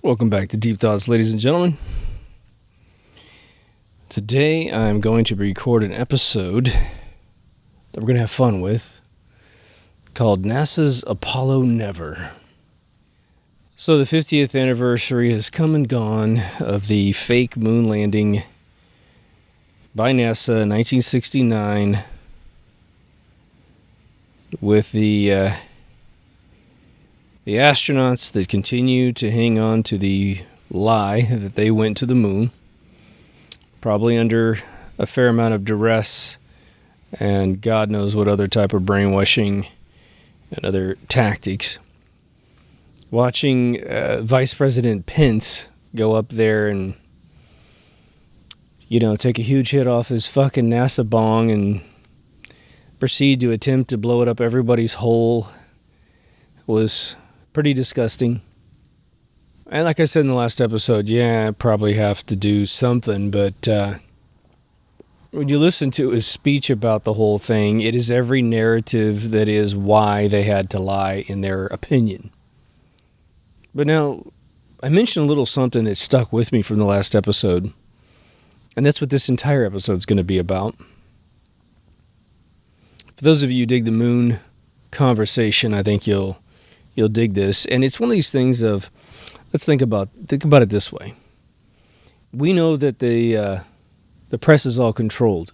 Welcome back to Deep Thoughts, ladies and gentlemen. Today I'm going to record an episode that we're going to have fun with called NASA's Apollo Never. So the 50th anniversary has come and gone of the fake moon landing by NASA in 1969 with the astronauts that continue to hang on to the lie that they went to the moon, probably under a fair amount of duress and God knows what other type of brainwashing and other tactics. Watching Vice President Pence go up there and, take a huge hit off his fucking NASA bong and proceed to attempt to blow it up everybody's hole was pretty disgusting. And like I said in the last episode, I probably have to do something, but when you listen to his speech about the whole thing, it is every narrative that is why they had to lie in their opinion. But now, I mentioned a little something that stuck with me from the last episode, and that's what this entire episode is going to be about. For those of you who dig the moon conversation, I think you'll dig this. And it's one of these things of, let's think about it this way. We know that the press is all controlled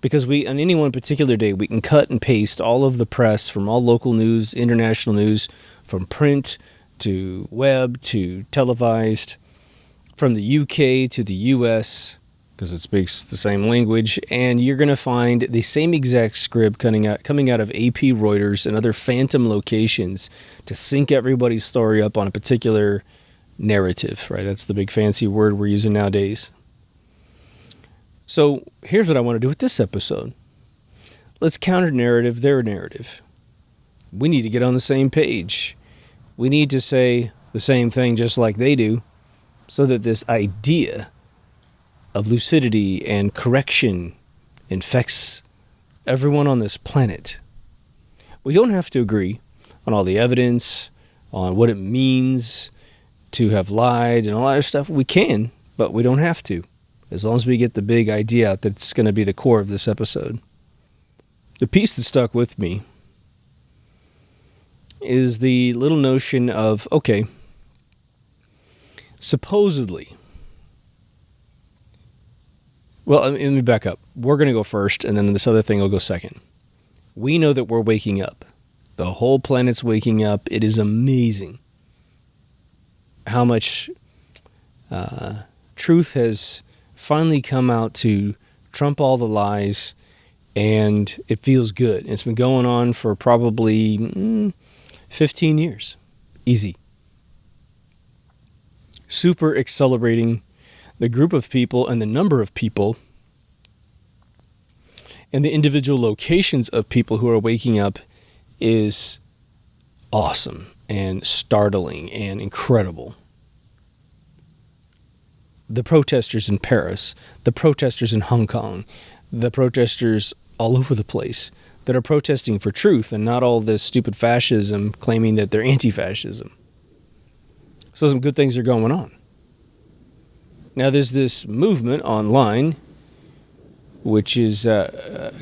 because on any one particular day, we can cut and paste all of the press from all local news, international news, from print to web to televised, from the UK to the US, because it speaks the same language, and you're going to find the same exact script coming out of AP, Reuters, and other phantom locations to sync everybody's story up on a particular narrative, right? That's the big fancy word we're using nowadays. So here's what I want to do with this episode. Let's counter narrative their narrative. We need to get on the same page. We need to say the same thing just like they do, so that this idea of lucidity and correction infects everyone on this planet. We don't have to agree on all the evidence, on what it means to have lied and all that other stuff. We can, but we don't have to, as long as we get the big idea out that's going to be the core of this episode. The piece that stuck with me is the little notion of, okay, supposedly, well, let me back up. We're going to go first, and then this other thing will go second. We know that we're waking up. The whole planet's waking up. It is amazing how much truth has finally come out to trump all the lies, and it feels good. It's been going on for probably 15 years. Easy. Super accelerating. The group of people and the number of people and the individual locations of people who are waking up is awesome and startling and incredible. The protesters in Paris, the protesters in Hong Kong, the protesters all over the place that are protesting for truth and not all this stupid fascism claiming that they're anti-fascism. So some good things are going on. Now, there's this movement online, which is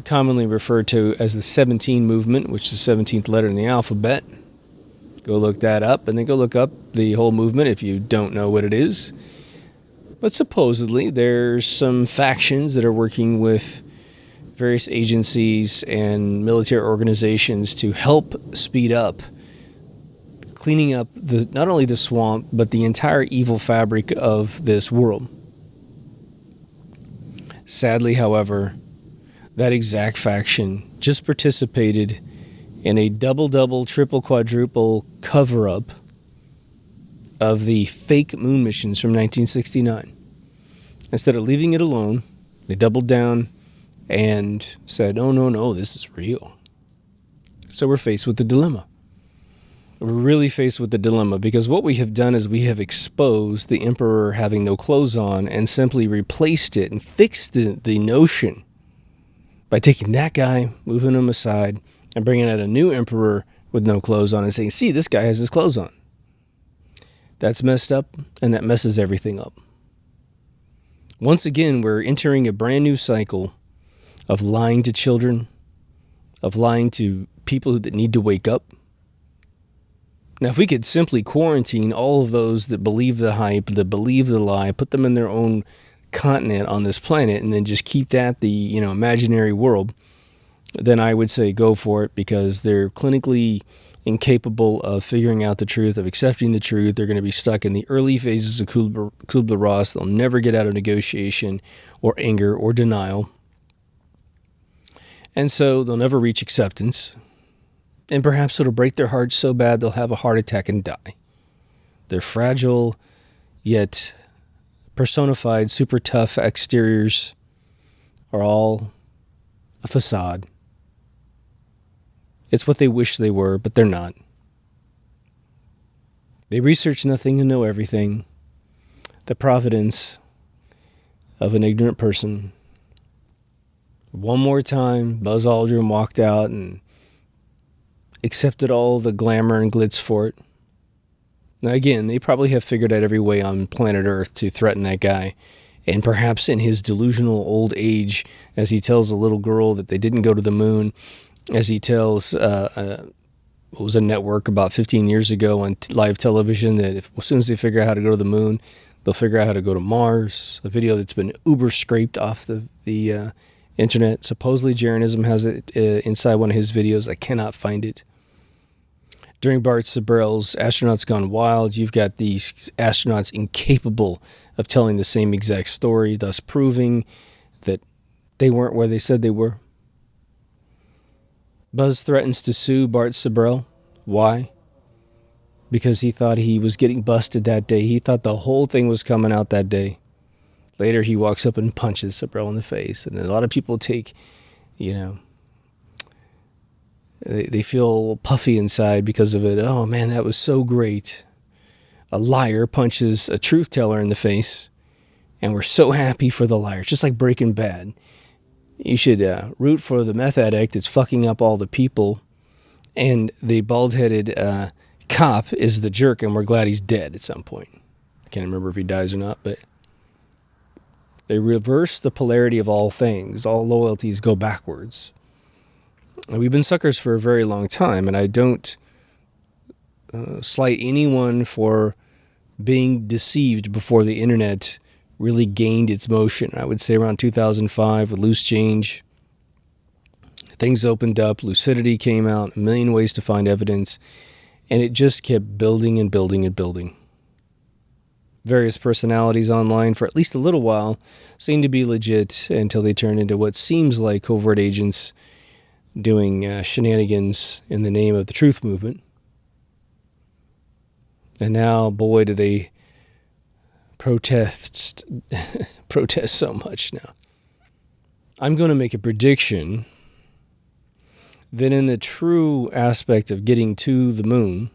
commonly referred to as the 17 movement, which is the 17th letter in the alphabet. Go look that up, and then go look up the whole movement if you don't know what it is. But supposedly, there's some factions that are working with various agencies and military organizations to help speed up cleaning up not only the swamp, but the entire evil fabric of this world. Sadly, however, that exact faction just participated in a double, triple, quadruple cover-up of the fake moon missions from 1969. Instead of leaving it alone, they doubled down and said, oh, no, this is real. So we're faced with the dilemma. We're really faced with the dilemma because what we have done is we have exposed the emperor having no clothes on and simply replaced it and fixed the notion by taking that guy, moving him aside, and bringing out a new emperor with no clothes on and saying, see, this guy has his clothes on. That's messed up, and that messes everything up. Once again, we're entering a brand new cycle of lying to children, of lying to people that need to wake up. Now, if we could simply quarantine all of those that believe the hype, that believe the lie, put them in their own continent on this planet, and then just keep that the imaginary world, then I would say go for it, because they're clinically incapable of figuring out the truth, of accepting the truth. They're going to be stuck in the early phases of Kubler-Ross. They'll never get out of negotiation or anger or denial. And so they'll never reach acceptance. And perhaps it'll break their hearts so bad they'll have a heart attack and die. They're fragile, yet personified, super tough exteriors are all a facade. It's what they wish they were, but they're not. They research nothing and know everything. The providence of an ignorant person. One more time, Buzz Aldrin walked out and accepted all the glamour and glitz for it. Now again, they probably have figured out every way on planet Earth to threaten that guy. And perhaps in his delusional old age, as he tells a little girl that they didn't go to the moon, as he tells what was a network about 15 years ago on live television, that as soon as they figure out how to go to the moon, they'll figure out how to go to Mars. A video that's been uber scraped off the internet. Supposedly Jeranism has it inside one of his videos. I cannot find it. During Bart Sibrel's Astronauts Gone Wild, you've got these astronauts incapable of telling the same exact story, thus proving that they weren't where they said they were. Buzz threatens to sue Bart Sibrel. Why? Because he thought he was getting busted that day. He thought the whole thing was coming out that day. Later, he walks up and punches Sibrel in the face. And a lot of people take, they feel puffy inside because of it. Oh, man, that was so great. A liar punches a truth teller in the face, and we're so happy for the liar. Just like Breaking Bad. You should root for the meth addict that's fucking up all the people, and the bald-headed cop is the jerk, and we're glad he's dead at some point. I can't remember if he dies or not, but they reverse the polarity of all things. All loyalties go backwards. And we've been suckers for a very long time, and I don't slight anyone for being deceived before the internet really gained its motion. I would say around 2005 with Loose Change, things opened up, lucidity came out, a million ways to find evidence, and it just kept building and building and building. Various personalities online for at least a little while seemed to be legit until they turned into what seems like covert agents doing shenanigans in the name of the truth movement. And now, boy, do they protest so much now. I'm going to make a prediction that in the true aspect of getting to the moon,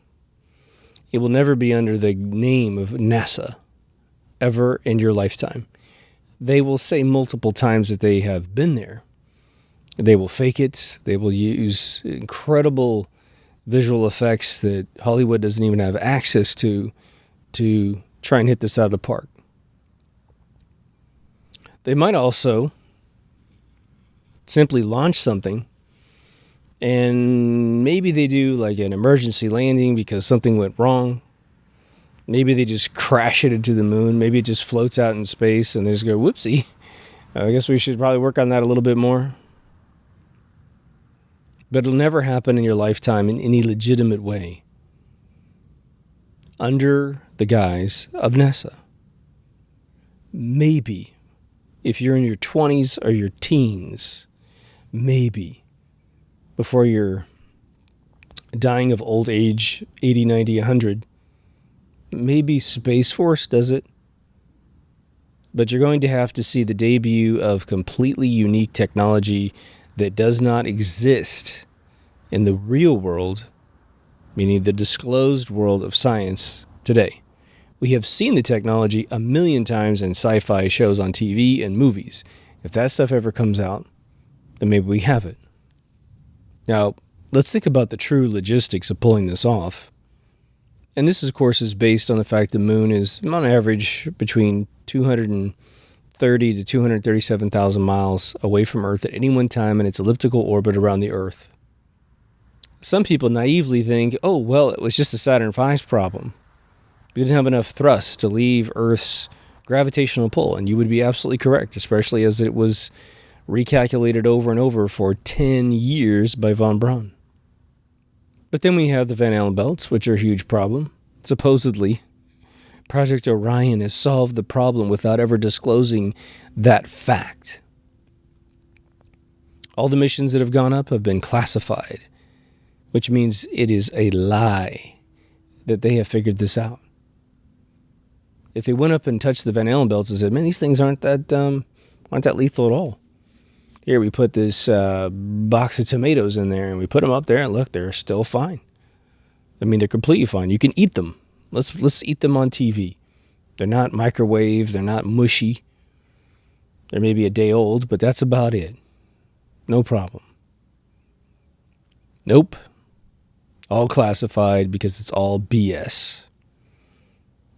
it will never be under the name of NASA ever in your lifetime. They will say multiple times that they have been there. They will fake it. They will use incredible visual effects that Hollywood doesn't even have access to try and hit this out of the park. They might also simply launch something, and maybe they do like an emergency landing because something went wrong. Maybe they just crash it into the moon. Maybe it just floats out in space and they just go, whoopsie. I guess we should probably work on that a little bit more. But it'll never happen in your lifetime in any legitimate way under the guise of NASA. Maybe, if you're in your 20s or your teens, maybe, before you're dying of old age, 80, 90, 100, maybe Space Force does it. But you're going to have to see the debut of completely unique technology that does not exist in the real world, meaning the disclosed world of science today. We have seen the technology a million times in sci-fi shows on TV and movies. If that stuff ever comes out, then maybe we have it. Now, let's think about the true logistics of pulling this off. And this, of course, is based on the fact the moon is, on average, between 230 to 237,000 miles away from Earth at any one time in its elliptical orbit around the Earth. Some people naively think, oh, well, it was just a Saturn V problem. We didn't have enough thrust to leave Earth's gravitational pull, and you would be absolutely correct, especially as it was recalculated over and over for 10 years by von Braun. But then we have the Van Allen belts, which are a huge problem. Supposedly, Project Orion has solved the problem without ever disclosing that fact. All the missions that have gone up have been classified, which means it is a lie that they have figured this out. If they went up and touched the Van Allen belts and said, man, these things aren't that lethal at all. Here, we put this box of tomatoes in there, and we put them up there, and look, they're still fine. I mean, they're completely fine. You can eat them. Let's eat them on TV. They're not microwaved. They're not mushy. They're maybe a day old, but that's about it. No problem. Nope. All classified because it's all BS.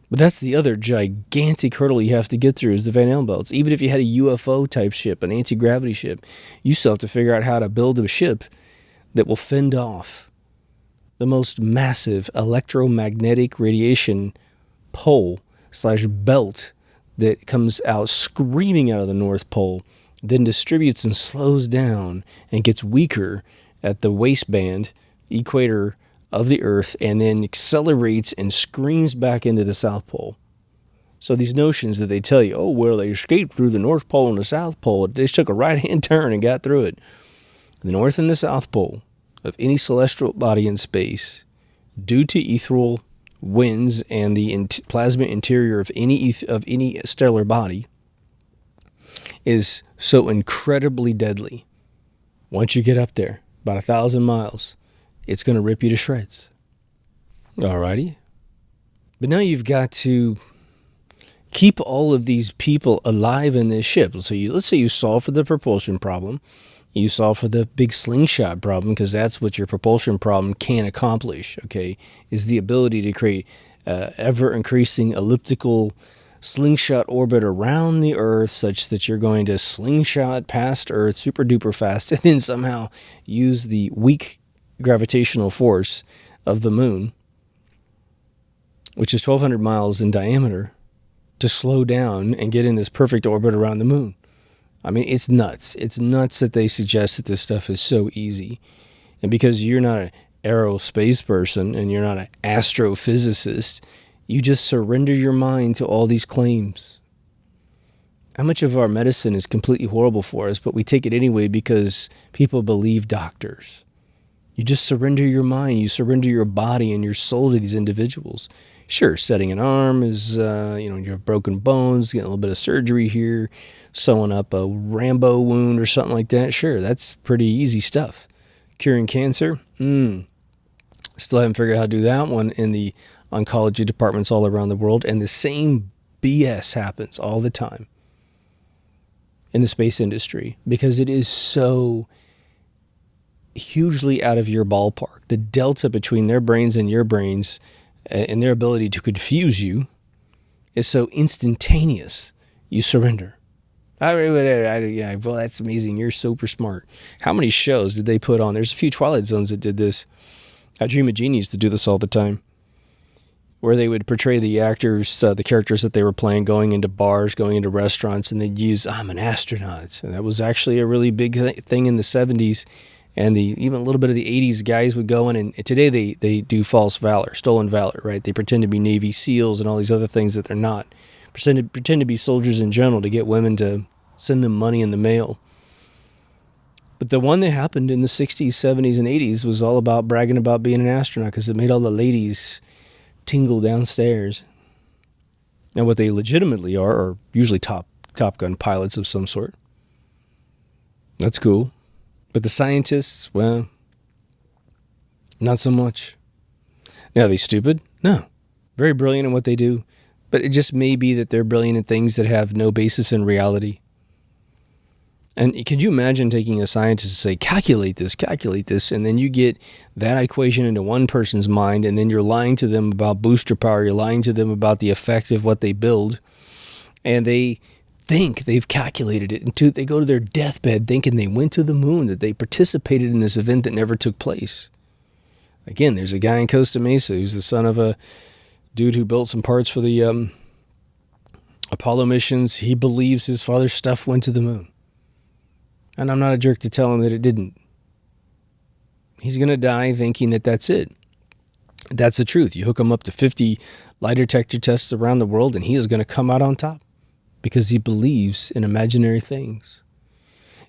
But that's the other gigantic hurdle you have to get through is the Van Allen belts. Even if you had a UFO type ship, an anti-gravity ship, you still have to figure out how to build a ship that will fend off the most massive electromagnetic radiation pole/belt that comes out screaming out of the North Pole, then distributes and slows down and gets weaker at the waistband, equator of the Earth, and then accelerates and screams back into the South Pole. So these notions that they tell you, oh, well, they escaped through the North Pole and the South Pole, they just took a right-hand turn and got through it. The North and the South Pole of any celestial body in space, due to ethereal winds and the plasma interior of any stellar body, is so incredibly deadly. Once you get up there, about 1,000 miles, it's going to rip you to shreds. Alrighty. But now you've got to keep all of these people alive in this ship. So let's say you solve for the propulsion problem. You solve for the big slingshot problem, because that's what your propulsion problem can accomplish, okay, is the ability to create ever-increasing elliptical slingshot orbit around the Earth such that you're going to slingshot past Earth super duper fast and then somehow use the weak gravitational force of the moon, which is 1,200 miles in diameter, to slow down and get in this perfect orbit around the moon. I mean, it's nuts. It's nuts that they suggest that this stuff is so easy. And because you're not an aerospace person and you're not an astrophysicist, you just surrender your mind to all these claims. How much of our medicine is completely horrible for us, but we take it anyway because people believe doctors? You just surrender your mind, you surrender your body and your soul to these individuals. Sure, setting an arm is, you have broken bones, getting a little bit of surgery here, sewing up a Rambo wound or something like that. Sure, that's pretty easy stuff. Curing cancer? Still haven't figured out how to do that one in the oncology departments all around the world. And the same BS happens all the time in the space industry because it is so hugely out of your ballpark. The delta between their brains and your brains and their ability to confuse you is so instantaneous. You surrender. Well, that's amazing. You're super smart. How many shows did they put on? There's a few Twilight Zones that did this. I Dream of Jeannie used to do this all the time, where they would portray the actors, the characters that they were playing, going into bars, going into restaurants, and they'd use, I'm an astronaut. And that was actually a really big thing in the 70s. And even a little bit of the 80s, guys would go in, and today they do false valor, stolen valor, right? They pretend to be Navy SEALs and all these other things that they're not. Pretend to be soldiers in general to get women to send them money in the mail. But the one that happened in the 60s, 70s, and 80s was all about bragging about being an astronaut because it made all the ladies tingle downstairs. Now, what they legitimately are usually Top Gun pilots of some sort. That's cool. But the scientists, well, not so much. Now, are they stupid? No. Very brilliant in what they do. But it just may be that they're brilliant in things that have no basis in reality. And can you imagine taking a scientist and say, calculate this, and then you get that equation into one person's mind, and then you're lying to them about booster power, you're lying to them about the effect of what they build, and they think they've calculated it until they go to their deathbed thinking they went to the moon, that they participated in this event that never took place. Again, there's a guy in Costa Mesa who's the son of a dude who built some parts for the Apollo missions. He believes his father's stuff went to the moon. And I'm not a jerk to tell him that it didn't. He's going to die thinking that that's it. That's the truth. You hook him up to 50 lie detector tests around the world, and he is going to come out on top because he believes in imaginary things.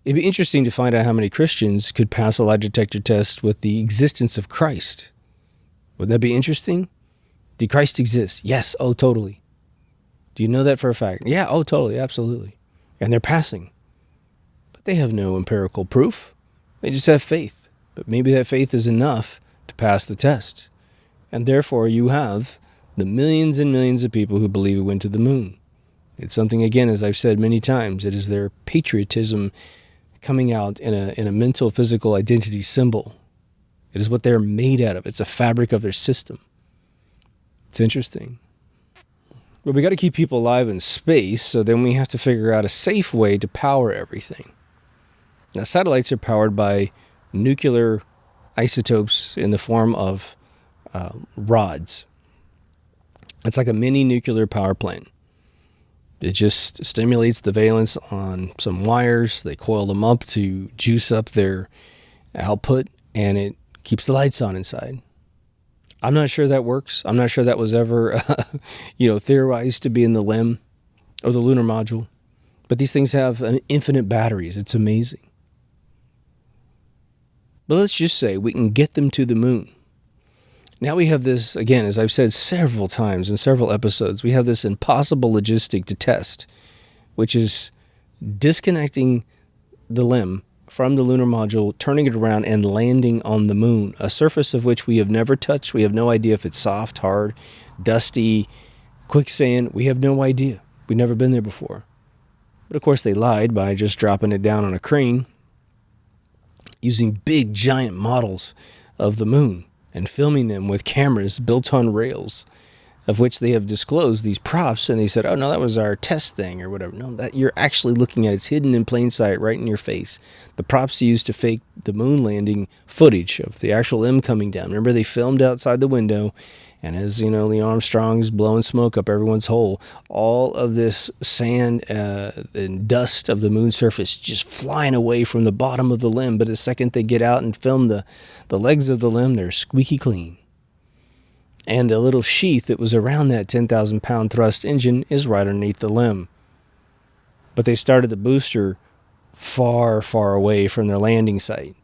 It'd be interesting to find out how many Christians could pass a lie detector test with the existence of Christ. Would that be interesting? Did Christ exist? Yes. Oh, totally. Do you know that for a fact? Yeah. Oh, totally. Absolutely. And they're passing. They have no empirical proof. They just have faith. But maybe that faith is enough to pass the test. And therefore you have the millions and millions of people who believe it went to the moon. It's something, again, as I've said many times, it is their patriotism coming out in a mental, physical identity symbol. It is what they're made out of. It's a fabric of their system. It's interesting. But we got to keep people alive in space, so then we have to figure out a safe way to power everything. Now, satellites are powered by nuclear isotopes in the form of rods. It's like a mini nuclear power plant. It just stimulates the valence on some wires. They coil them up to juice up their output, and it keeps the lights on inside. I'm not sure that works. I'm not sure that was ever, theorized to be in the LEM or the lunar module. But these things have infinite batteries. It's amazing. But let's just say we can get them to the moon. Now we have this, again, as I've said several times in several episodes, we have this impossible logistic to test, which is disconnecting the LEM from the lunar module, turning it around, and landing on the moon, a surface of which we have never touched. We have no idea if it's soft, hard, dusty, quicksand. We have no idea. We've never been there before. But of course they lied by just dropping it down on a crane, using big, giant models of the moon and filming them with cameras built on rails, of which they have disclosed these props, and they said, oh, no, that was our test thing or whatever. No, that you're actually looking at. It's hidden in plain sight right in your face. The props used to fake the moon landing footage of the actual M coming down. Remember, they filmed outside the window, and as, Lee Armstrong's blowing smoke up everyone's hole, all of this sand and dust of the moon's surface just flying away from the bottom of the LEM. But the second they get out and film the legs of the LEM, they're squeaky clean. And the little sheath that was around that 10,000-pound thrust engine is right underneath the LEM. But they started the booster far, far away from their landing site.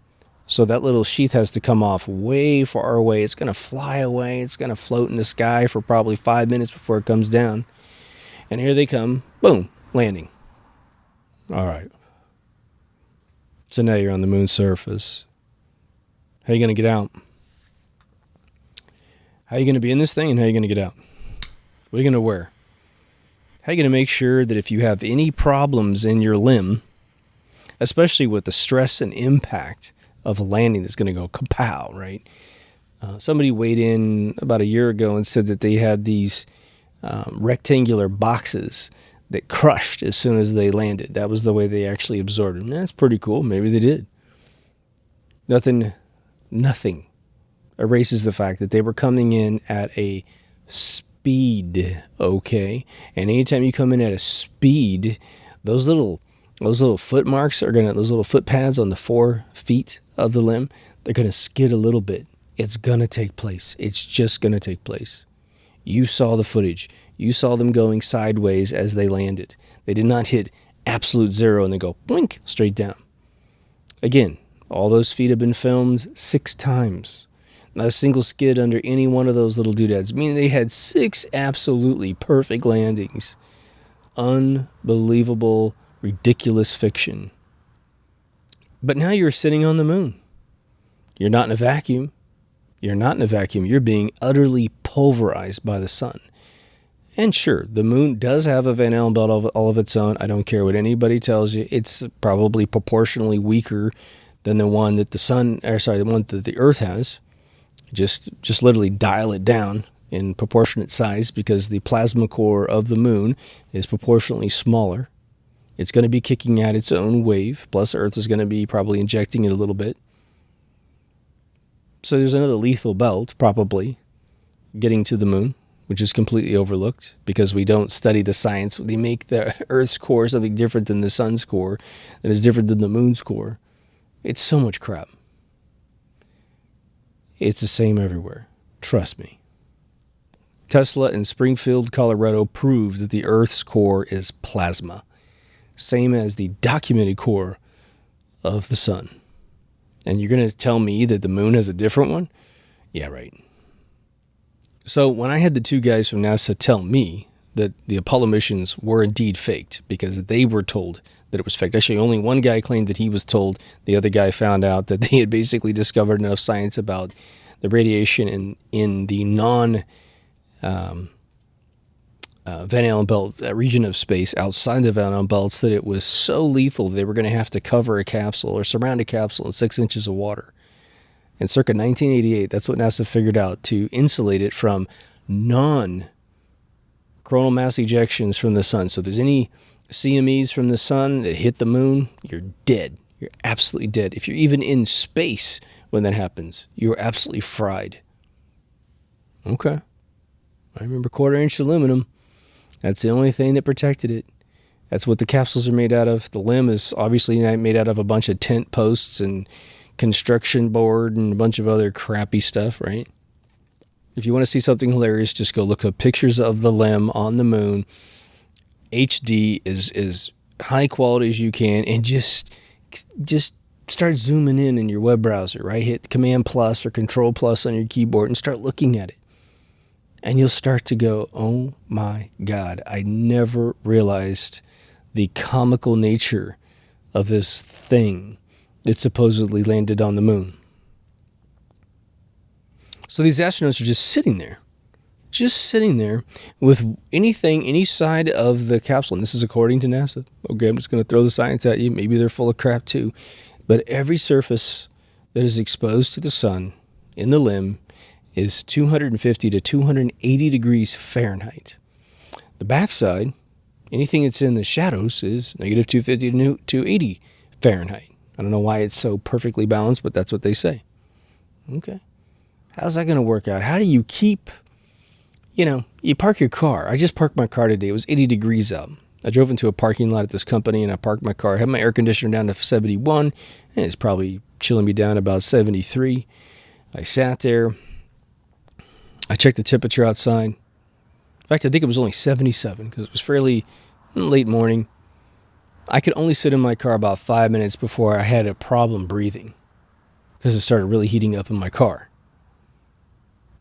So that little sheath has to come off way far away. It's going to fly away. It's going to float in the sky for probably 5 minutes before it comes down. And here they come. Boom. Landing. All right. So now you're on the moon's surface. How are you going to get out? How are you going to be in this thing, and how are you going to get out? What are you going to wear? How are you going to make sure that if you have any problems in your limb, especially with the stress and impact of a landing that's going to go kapow, right? Somebody weighed in about a year ago and said that they had these rectangular boxes that crushed as soon as they landed. That was the way they actually absorbed them. That's pretty cool. Maybe they did. Nothing erases the fact that they were coming in at a speed, okay? And anytime you come in at a speed, those little foot marks are those little foot pads on the 4 feet of the limb, they're gonna skid a little bit. It's gonna take place. It's just gonna take place. You saw the footage. You saw them going sideways as they landed. They did not hit absolute zero and then go blink straight down. Again, all those feet have been filmed 6 times. Not a single skid under any one of those little doodads, meaning they had 6 absolutely perfect landings. Unbelievable, ridiculous fiction. But now you're sitting on the moon. You're not in a vacuum. You're being utterly pulverized by the sun. And sure, the moon does have a Van Allen belt all of its own. I don't care what anybody tells you. It's probably proportionally weaker than the one that the one that the Earth has. Just literally dial it down in proportionate size because the plasma core of the moon is proportionally smaller. It's going to be kicking out its own wave, plus Earth is going to be probably injecting it a little bit. So there's another lethal belt probably getting to the moon, which is completely overlooked because we don't study the science. They make the Earth's core something different than the sun's core that is different than the moon's core. It's so much crap. It's the same everywhere. Trust me. Tesla in Springfield, Colorado proved that the Earth's core is plasma, same as the documented core of the sun. And you're going to tell me that the moon has a different one? Yeah, right. So when I had the two guys from NASA tell me that the Apollo missions were indeed faked because they were told that it was faked. Actually, only one guy claimed that he was told. The other guy found out that they had basically discovered enough science about the radiation in the non Van Allen belt region of space outside the Van Allen belts that it was so lethal they were going to have to cover a capsule or surround a capsule in 6 inches of water. In circa 1988, that's what NASA figured out to insulate it from non-coronal mass ejections from the sun. So if there's any CMEs from the sun that hit the moon, you're dead. You're absolutely dead. If you're even in space when that happens, you're absolutely fried. Okay. I remember 1/4-inch aluminum. That's the only thing that protected it. That's what the capsules are made out of. The limb is obviously made out of a bunch of tent posts and construction board and a bunch of other crappy stuff, right? If you want to see something hilarious, just go look up pictures of the limb on the moon. HD is high quality as you can, and just start zooming in your web browser, right? Hit Command plus or Control plus on your keyboard and start looking at it. And you'll start to go, oh my God, I never realized the comical nature of this thing that supposedly landed on the moon. So these astronauts are just sitting there with anything, any side of the capsule. And this is according to NASA. Okay, I'm just going to throw the science at you. Maybe they're full of crap too. But every surface that is exposed to the sun in the limb is 250 to 280 degrees Fahrenheit. The backside, anything that's in the shadows, is negative 250 to 280 Fahrenheit. I don't know why it's so perfectly balanced, but that's what they say. Okay. How's that going to work out? How do you keep, you park your car. I just parked my car today. It was 80 degrees out. I drove into a parking lot at this company and I parked my car. I had my air conditioner down to 71, and it's probably chilling me down about 73. I sat there. I checked the temperature outside. In fact, I think it was only 77 because it was fairly late morning. I could only sit in my car about 5 minutes before I had a problem breathing because it started really heating up in my car.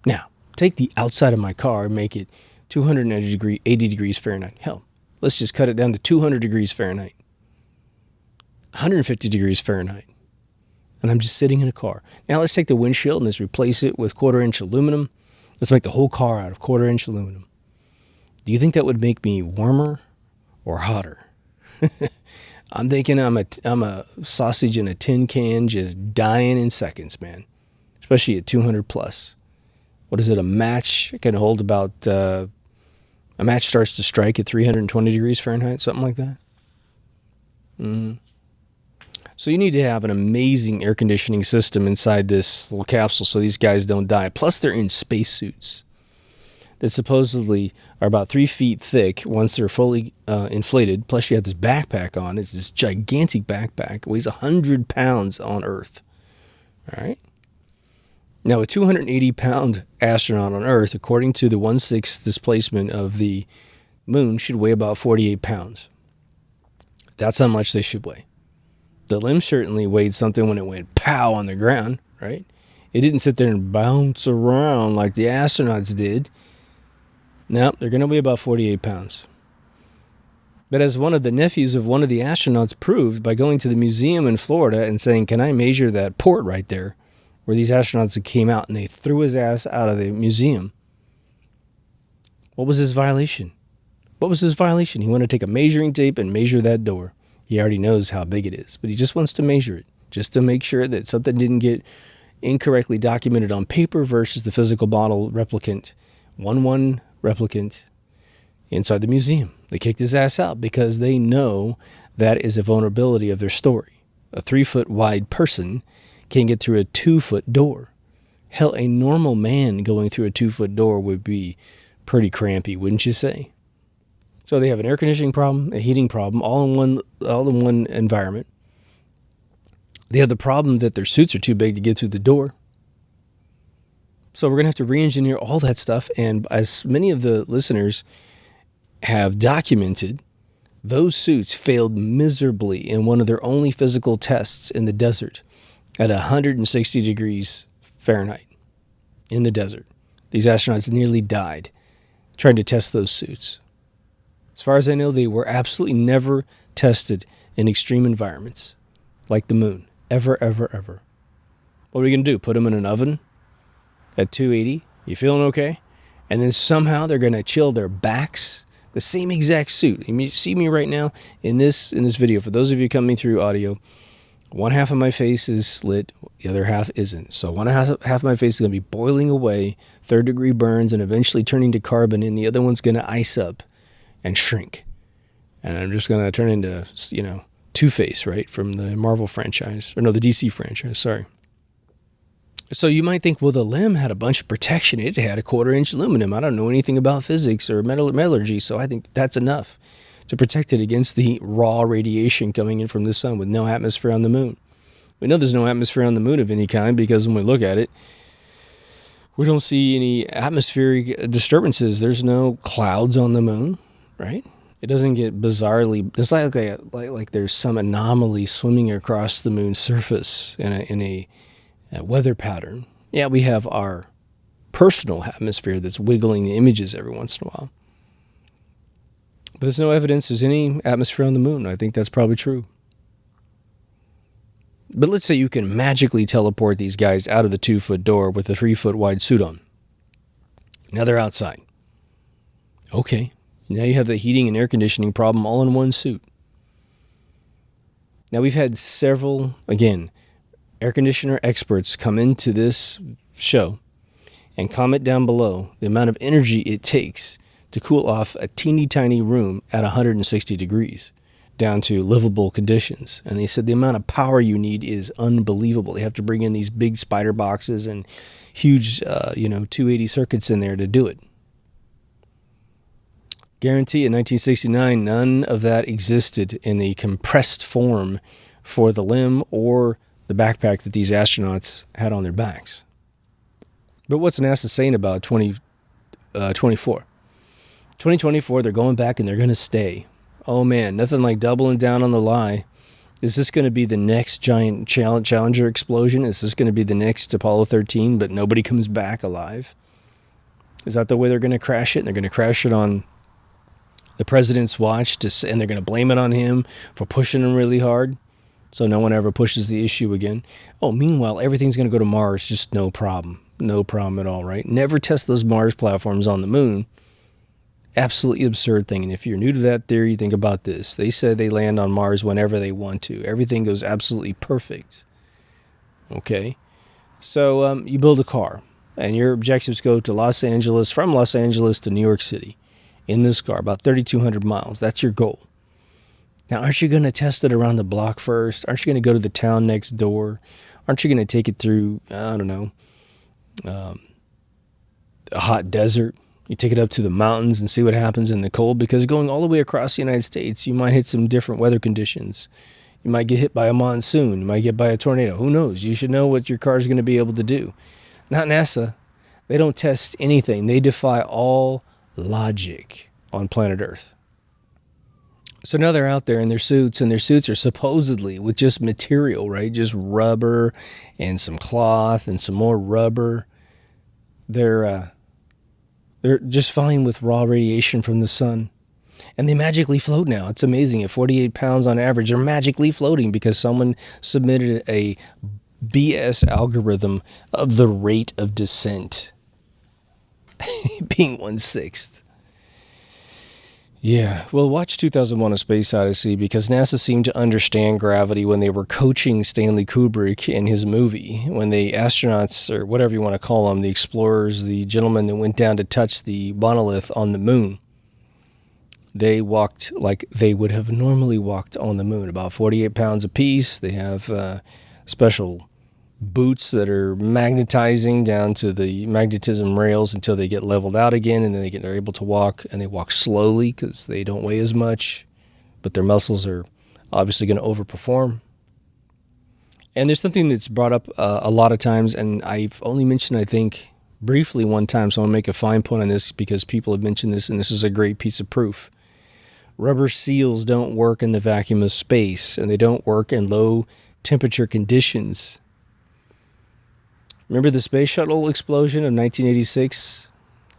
Now, take the outside of my car and make it 80 degrees Fahrenheit. Hell, let's just cut it down to 200 degrees Fahrenheit. 150 degrees Fahrenheit. And I'm just sitting in a car. Now let's take the windshield and let's replace it with 1/4-inch aluminum. Let's make the whole car out of 1/4-inch aluminum. Do you think that would make me warmer or hotter? I'm thinking I'm a sausage in a tin can just dying in seconds, man. Especially at 200 plus. What is it, a match? It can hold about, a match starts to strike at 320 degrees Fahrenheit, something like that. So you need to have an amazing air conditioning system inside this little capsule so these guys don't die. Plus they're in spacesuits that supposedly are about 3 feet thick once they're fully inflated. Plus you have this backpack on. It's this gigantic backpack. It weighs 100 pounds on Earth. All right. Now a 280-pound astronaut on Earth, according to the 1/6 displacement of the moon, should weigh about 48 pounds. That's how much they should weigh. The limb certainly weighed something when it went pow on the ground, right? It didn't sit there and bounce around like the astronauts did. No, they're going to weigh about 48 pounds. But as one of the nephews of one of the astronauts proved by going to the museum in Florida and saying, can I measure that port right there, where these astronauts came out and they threw his ass out of the museum. What was his violation? What was his violation? He wanted to take a measuring tape and measure that door. He already knows how big it is, but he just wants to measure it, just to make sure that something didn't get incorrectly documented on paper versus the physical bottle replicant, 1-1 replicant inside the museum. They kicked his ass out because they know that is a vulnerability of their story. A 3-foot wide person can't get through a 2-foot door. Hell, a normal man going through a 2-foot door would be pretty crampy, wouldn't you say? So they have an air conditioning problem, a heating problem, all in one environment. They have the problem that their suits are too big to get through the door. So we're going to have to re-engineer all that stuff. And as many of the listeners have documented, those suits failed miserably in one of their only physical tests in the desert at 160 degrees Fahrenheit in the desert. These astronauts nearly died trying to test those suits. As far as I know, they were absolutely never tested in extreme environments like the moon. Ever, ever, ever. What are we going to do? Put them in an oven at 280? You feeling okay? And then somehow they're going to chill their backs. The same exact suit. You see me right now in this video. For those of you coming through audio, one half of my face is slit, the other half isn't. So one half of my face is going to be boiling away, 3rd-degree burns, and eventually turning to carbon, and the other one's going to ice up and shrink. And I'm just going to turn into, Two-Face, right, from the Marvel franchise. Or no, the DC franchise, sorry. So you might think, well, the limb had a bunch of protection. It had a 1/4-inch aluminum. I don't know anything about physics or metallurgy, so I think that's enough to protect it against the raw radiation coming in from the sun with no atmosphere on the moon. We know there's no atmosphere on the moon of any kind because when we look at it, we don't see any atmospheric disturbances. There's no clouds on the moon, right? It doesn't get bizarrely. It's like there's some anomaly swimming across the moon's surface in a weather pattern. Yeah, we have our personal atmosphere that's wiggling the images every once in a while. But there's no evidence there's any atmosphere on the moon. I think that's probably true. But let's say you can magically teleport these guys out of the 2-foot door with a 3-foot wide suit on. Now they're outside. Okay. Now you have the heating and air conditioning problem all in one suit. Now we've had several, again, air conditioner experts come into this show and comment down below the amount of energy it takes to cool off a teeny tiny room at 160 degrees down to livable conditions. And they said the amount of power you need is unbelievable. They have to bring in these big spider boxes and huge, 280 circuits in there to do it. Guarantee in 1969, none of that existed in the compressed form for the limb or the backpack that these astronauts had on their backs. But what's NASA saying about 2024? 2024, they're going back and they're going to stay. Oh man, nothing like doubling down on the lie. Is this going to be the next giant Challenger explosion? Is this going to be the next Apollo 13, but nobody comes back alive? Is that the way they're going to crash it? And they're going to crash it on the president's watch, and they're going to blame it on him for pushing him really hard so no one ever pushes the issue again. Oh, meanwhile, everything's going to go to Mars, just no problem. No problem at all, right? Never test those Mars platforms on the moon. Absolutely absurd thing. And if you're new to that theory, think about this. They said they land on Mars whenever they want to. Everything goes absolutely perfect. Okay? So you build a car, and your objectives go to Los Angeles, from Los Angeles to New York City. In this car, about 3,200 miles. That's your goal. Now, aren't you going to test it around the block first? Aren't you going to go to the town next door? Aren't you going to take it through, a hot desert? You take it up to the mountains and see what happens in the cold, because going all the way across the United States, you might hit some different weather conditions. You might get hit by a monsoon. You might get by a tornado. Who knows? You should know what your car is going to be able to do. Not NASA. They don't test anything. They defy all logic on planet Earth. So now they're out there in their suits, and their suits are supposedly with just material, right? Just rubber and some cloth and some more rubber. They're just fine with raw radiation from the sun. And they magically float now. It's amazing. At 48 pounds on average, they're magically floating because someone submitted a BS algorithm of the rate of descent being 1/6. Yeah, well, watch 2001: A Space Odyssey, because NASA seemed to understand gravity when they were coaching Stanley Kubrick in his movie. When the astronauts, or whatever you want to call them, the explorers, the gentlemen that went down to touch the monolith on the moon, they walked like they would have normally walked on the moon, about 48 pounds apiece. They have special boots that are magnetizing down to the magnetism rails until they get leveled out again, and then they're able to walk, and they walk slowly because they don't weigh as much, but their muscles are obviously going to overperform. And there's something that's brought up a lot of times, and I've only mentioned, I think, briefly one time, so I want to make a fine point on this because people have mentioned this, and this is a great piece of proof. Rubber seals don't work in the vacuum of space, and they don't work in low temperature conditions. Remember the space shuttle explosion of 1986,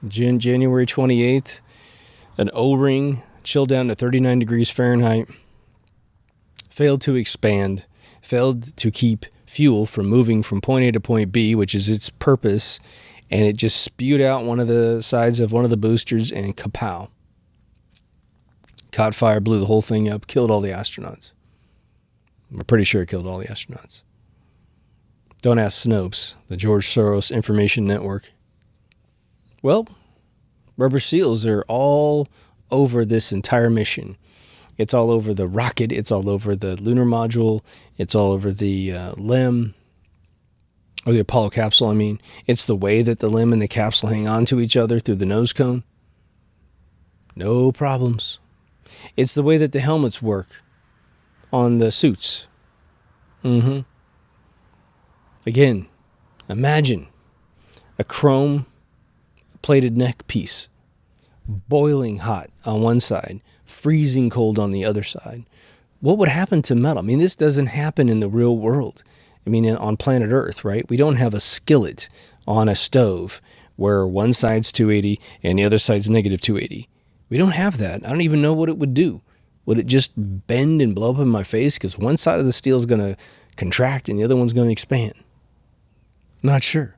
January 28th? An O-ring chilled down to 39 degrees Fahrenheit, failed to expand, failed to keep fuel from moving from point A to point B, which is its purpose, and it just spewed out one of the sides of one of the boosters and kapow. Caught fire, blew the whole thing up, killed all the astronauts. I'm pretty sure it killed all the astronauts. Don't ask Snopes, the George Soros Information Network. Well, rubber seals are all over this entire mission. It's all over the rocket. It's all over the lunar module. It's all over the LEM, or the Apollo capsule, I mean. It's the way that the LEM and the capsule hang on to each other through the nose cone. No problems. It's the way that the helmets work on the suits. Again, imagine a chrome-plated neck piece, boiling hot on one side, freezing cold on the other side. What would happen to metal? I mean, this doesn't happen in the real world. I mean, on planet Earth, right? We don't have a skillet on a stove where one side's 280 and the other side's negative 280. We don't have that. I don't even know what it would do. Would it just bend and blow up in my face because one side of the steel is going to contract and the other one's going to expand? Not sure.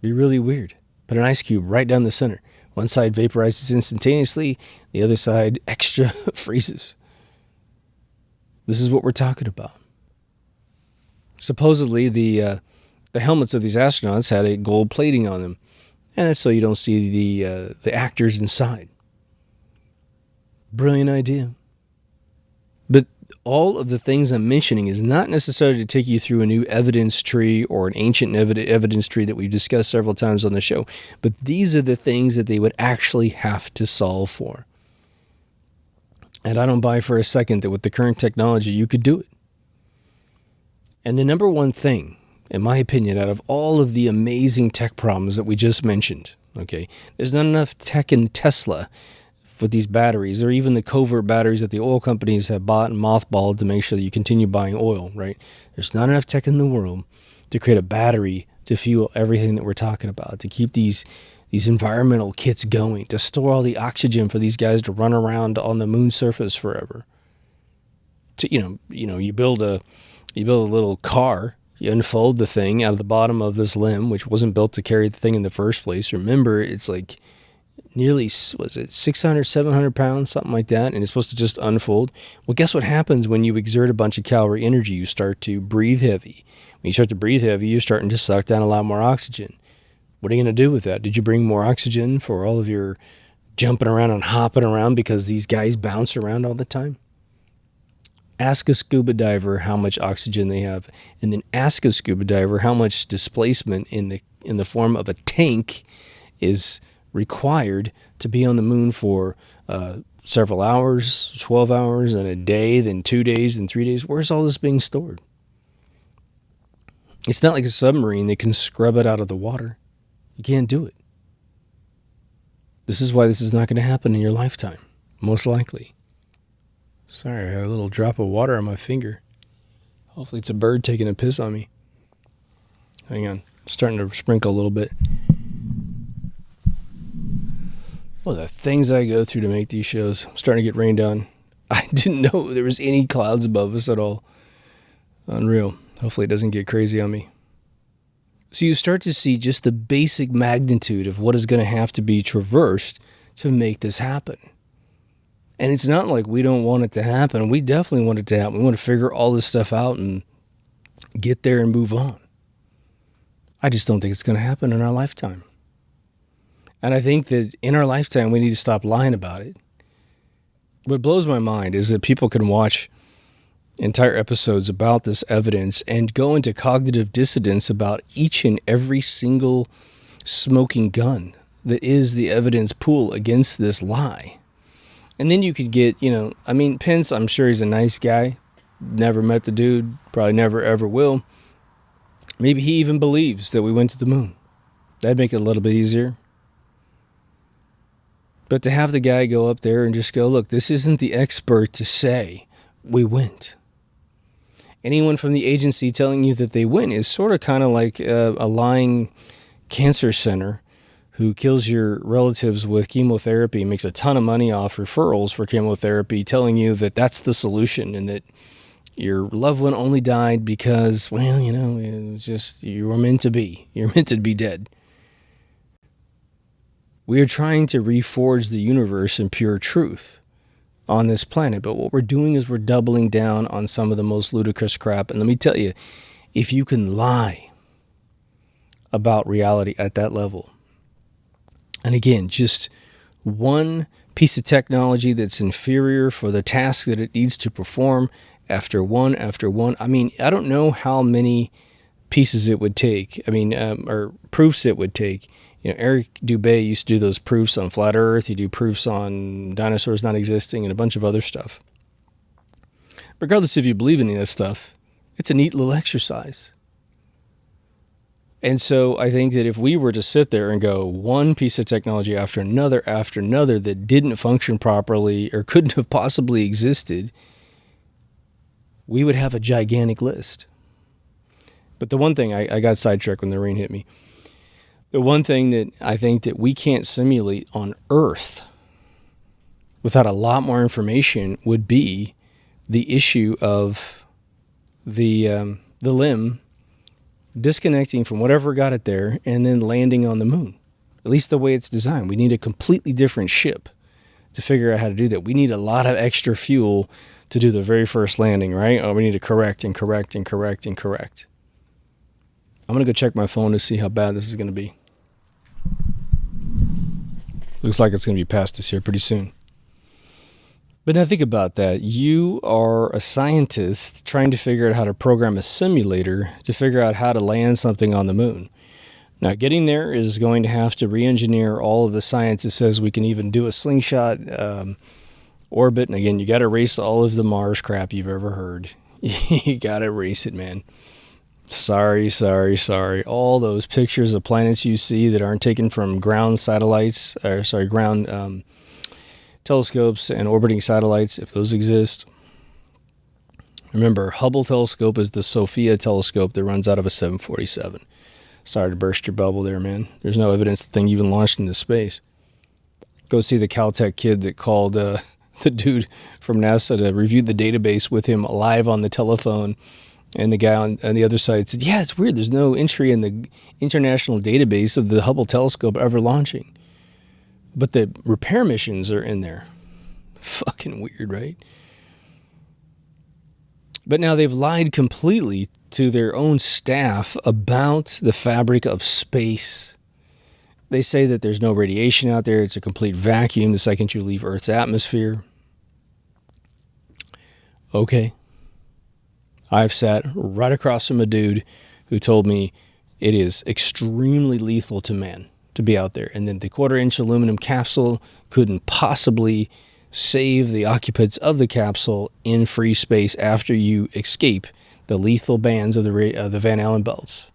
Be really weird. Put an ice cube right down the center. One side vaporizes instantaneously, the other side extra freezes. This is what we're talking about. Supposedly, the helmets of these astronauts had a gold plating on them, and that's so you don't see the actors inside. Brilliant idea. But all of the things I'm mentioning is not necessarily to take you through a new evidence tree or an ancient evidence tree that we've discussed several times on the show, but these are the things that they would actually have to solve for. And I don't buy for a second that with the current technology you could do it. And the number one thing, in my opinion, out of all of the amazing tech problems that we just mentioned, okay, there's not enough tech in Tesla with these batteries, or even the covert batteries that the oil companies have bought and mothballed to make sure that you continue buying oil, right? There's not enough tech in the world to create a battery to fuel everything that we're talking about, to keep these environmental kits going, to store all the oxygen for these guys to run around on the moon surface forever. To, you build a little car, you unfold the thing out of the bottom of this limb, which wasn't built to carry the thing in the first place. Remember, it's like nearly, was it 600, 700 pounds, something like that, and it's supposed to just unfold. Well, guess what happens when you exert a bunch of calorie energy? You start to breathe heavy. When you start to breathe heavy, you're starting to suck down a lot more oxygen. What are you going to do with that? Did you bring more oxygen for all of your jumping around and hopping around because these guys bounce around all the time? Ask a scuba diver how much oxygen they have, and then ask a scuba diver how much displacement in the form of a tank is required to be on the moon for several hours, 12 hours, and a day, then 2 days, and 3 days. Where's all this being stored? It's not like a submarine that can scrub it out of the water. You can't do it. This is why this is not going to happen in your lifetime, most likely. Sorry, I had a little drop of water on my finger. Hopefully it's a bird taking a piss on me. Hang on, it's starting to sprinkle a little bit. Well, the things I go through to make these shows. I'm starting to get rained on. I didn't know there was any clouds above us at all. Unreal. Hopefully it doesn't get crazy on me. So you start to see just the basic magnitude of what is going to have to be traversed to make this happen. And it's not like we don't want it to happen. We definitely want it to happen. We want to figure all this stuff out and get there and move on. I just don't think it's going to happen in our lifetime. And I think that in our lifetime, we need to stop lying about it. What blows my mind is that people can watch entire episodes about this evidence and go into cognitive dissonance about each and every single smoking gun that is the evidence pool against this lie. And then you could get, Pence, I'm sure he's a nice guy. Never met the dude, probably never ever will. Maybe he even believes that we went to the moon. That'd make it a little bit easier. But to have the guy go up there and just go, look, this isn't the expert to say we went. Anyone from the agency telling you that they went is sort of kind of like a lying cancer center who kills your relatives with chemotherapy, makes a ton of money off referrals for chemotherapy, telling you that that's the solution and that your loved one only died because, it was just, you were meant to be. You're meant to be dead. We are trying to reforge the universe in pure truth on this planet, but what we're doing is we're doubling down on some of the most ludicrous crap. And let me tell you, if you can lie about reality at that level, and again, just one piece of technology that's inferior for the task that it needs to perform after one, I don't know how many pieces it would take, or proofs it would take. Eric Dubé used to do those proofs on flat Earth. You do proofs on dinosaurs not existing and a bunch of other stuff. Regardless if you believe in any of this stuff, it's a neat little exercise. And so I think that if we were to sit there and go one piece of technology after another that didn't function properly or couldn't have possibly existed, we would have a gigantic list. But the one thing, I got sidetracked when the rain hit me. The one thing that I think that we can't simulate on Earth without a lot more information would be the issue of the limb disconnecting from whatever got it there and then landing on the moon. At least the way it's designed. We need a completely different ship to figure out how to do that. We need a lot of extra fuel to do the very first landing, right? We need to correct. I'm going to go check my phone to see how bad this is going to be. Looks like it's going to be past us here pretty soon. But now think about that. You are a scientist trying to figure out how to program a simulator to figure out how to land something on the moon. Now, getting there is going to have to re-engineer all of the science that says we can even do a slingshot orbit. And again, you got to erase all of the Mars crap you've ever heard. You got to erase it, man. Sorry. All those pictures of planets you see that aren't taken from ground telescopes and orbiting satellites, if those exist. Remember, Hubble telescope is the Sophia telescope that runs out of a 747. Sorry to burst your bubble there, man. There's no evidence the thing even launched into space. Go see the Caltech kid that called the dude from NASA to review the database with him live on the telephone. And the guy on the other side said, yeah, it's weird. There's no entry in the international database of the Hubble telescope ever launching. But the repair missions are in there. Fucking weird, right? But now they've lied completely to their own staff about the fabric of space. They say that there's no radiation out there. It's a complete vacuum the second you leave Earth's atmosphere. Okay. I've sat right across from a dude who told me it is extremely lethal to man to be out there. And then the 1/4-inch aluminum capsule couldn't possibly save the occupants of the capsule in free space after you escape the lethal bands of the Van Allen belts.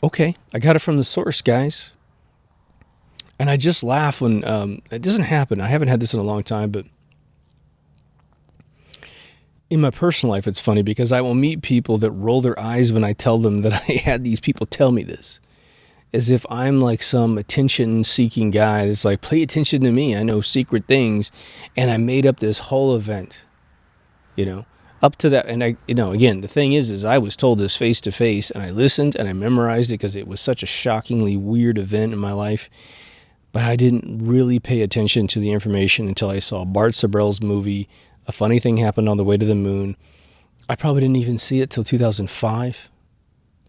Okay, I got it from the source, guys. And I just laugh when it doesn't happen. I haven't had this in a long time, but in my personal life, it's funny because I will meet people that roll their eyes when I tell them that I had these people tell me this. As if I'm like some attention-seeking guy that's like, pay attention to me. I know secret things. And I made up this whole event, up to that. And again, the thing is I was told this face to face and I listened and I memorized it because it was such a shockingly weird event in my life. But I didn't really pay attention to the information until I saw Bart Sabrella's movie, A Funny Thing Happened on the Way to the Moon. I probably didn't even see it till 2005.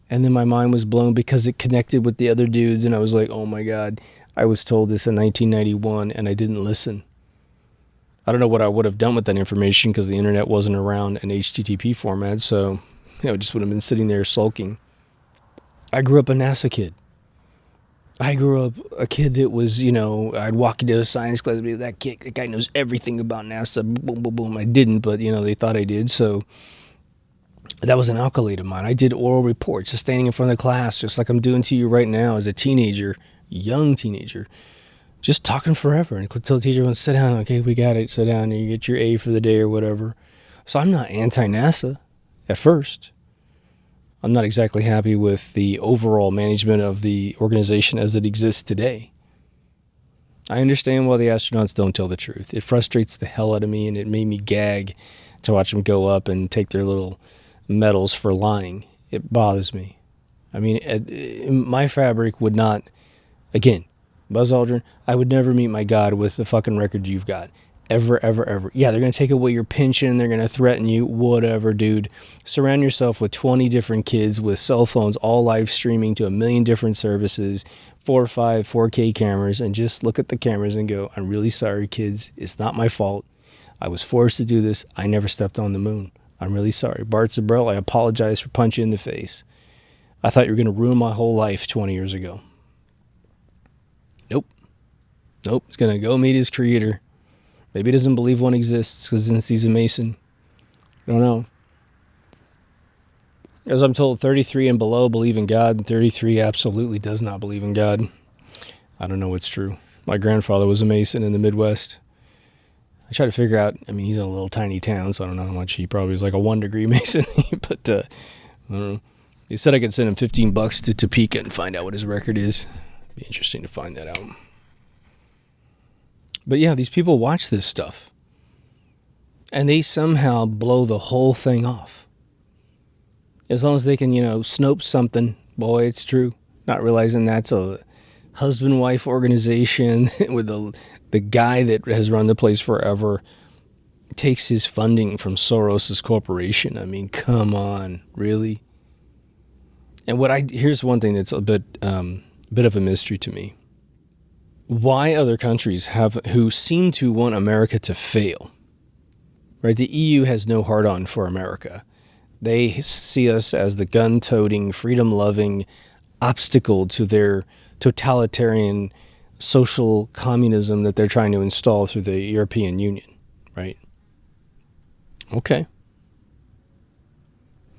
And then my mind was blown because it connected with the other dudes, and I was like, oh my God, I was told this in 1991 and I didn't listen. I don't know what I would have done with that information because the internet wasn't around in HTTP format, so it just would have been sitting there sulking. I grew up a NASA kid. I grew up a kid that was, I'd walk into a science class and be that kid, that guy knows everything about NASA. Boom, boom, boom. I didn't, but, they thought I did. So that was an accolade of mine. I did oral reports, just standing in front of the class, just like I'm doing to you right now as a teenager, young teenager, just talking forever. Until the teacher wants to sit down. Okay, we got it. Sit down and you get your A for the day or whatever. So I'm not anti-NASA at first. I'm not exactly happy with the overall management of the organization as it exists today. I understand why the astronauts don't tell the truth. It frustrates the hell out of me, and it made me gag to watch them go up and take their little medals for lying. It bothers me. I mean, my fabric would not, again, Buzz Aldrin, I would never meet my God with the fucking record you've got. Ever, ever, ever. Yeah, they're going to take away your pension. They're going to threaten you. Whatever, dude. Surround yourself with 20 different kids with cell phones, all live streaming to 1 million different services, 4 or 5 4K cameras, and just look at the cameras and go, I'm really sorry, kids. It's not my fault. I was forced to do this. I never stepped on the moon. I'm really sorry. Bart Zabrell, I apologize for punching you in the face. I thought you were going to ruin my whole life 20 years ago. Nope. He's going to go meet his creator. Maybe he doesn't believe one exists because since he's a Mason. I don't know. As I'm told, 33 and below believe in God, and 33 absolutely does not believe in God. I don't know what's true. My grandfather was a Mason in the Midwest. I try to figure out, he's in a little tiny town, so I don't know how much he probably is, like a 1-degree Mason. But, I don't know. He said I could send him $15 to Topeka and find out what his record is. It'd be interesting to find that out. But yeah, these people watch this stuff. And they somehow blow the whole thing off. As long as they can, snope something. Boy, it's true. Not realizing that's a husband-wife organization with the guy that has run the place forever takes his funding from Soros's corporation. Come on, really? And here's one thing that's a bit of a mystery to me. Why other countries who seem to want America to fail, right? The EU has no hard-on for America. They see us as the gun-toting, freedom-loving obstacle to their totalitarian social communism that they're trying to install through the European Union, right? Okay.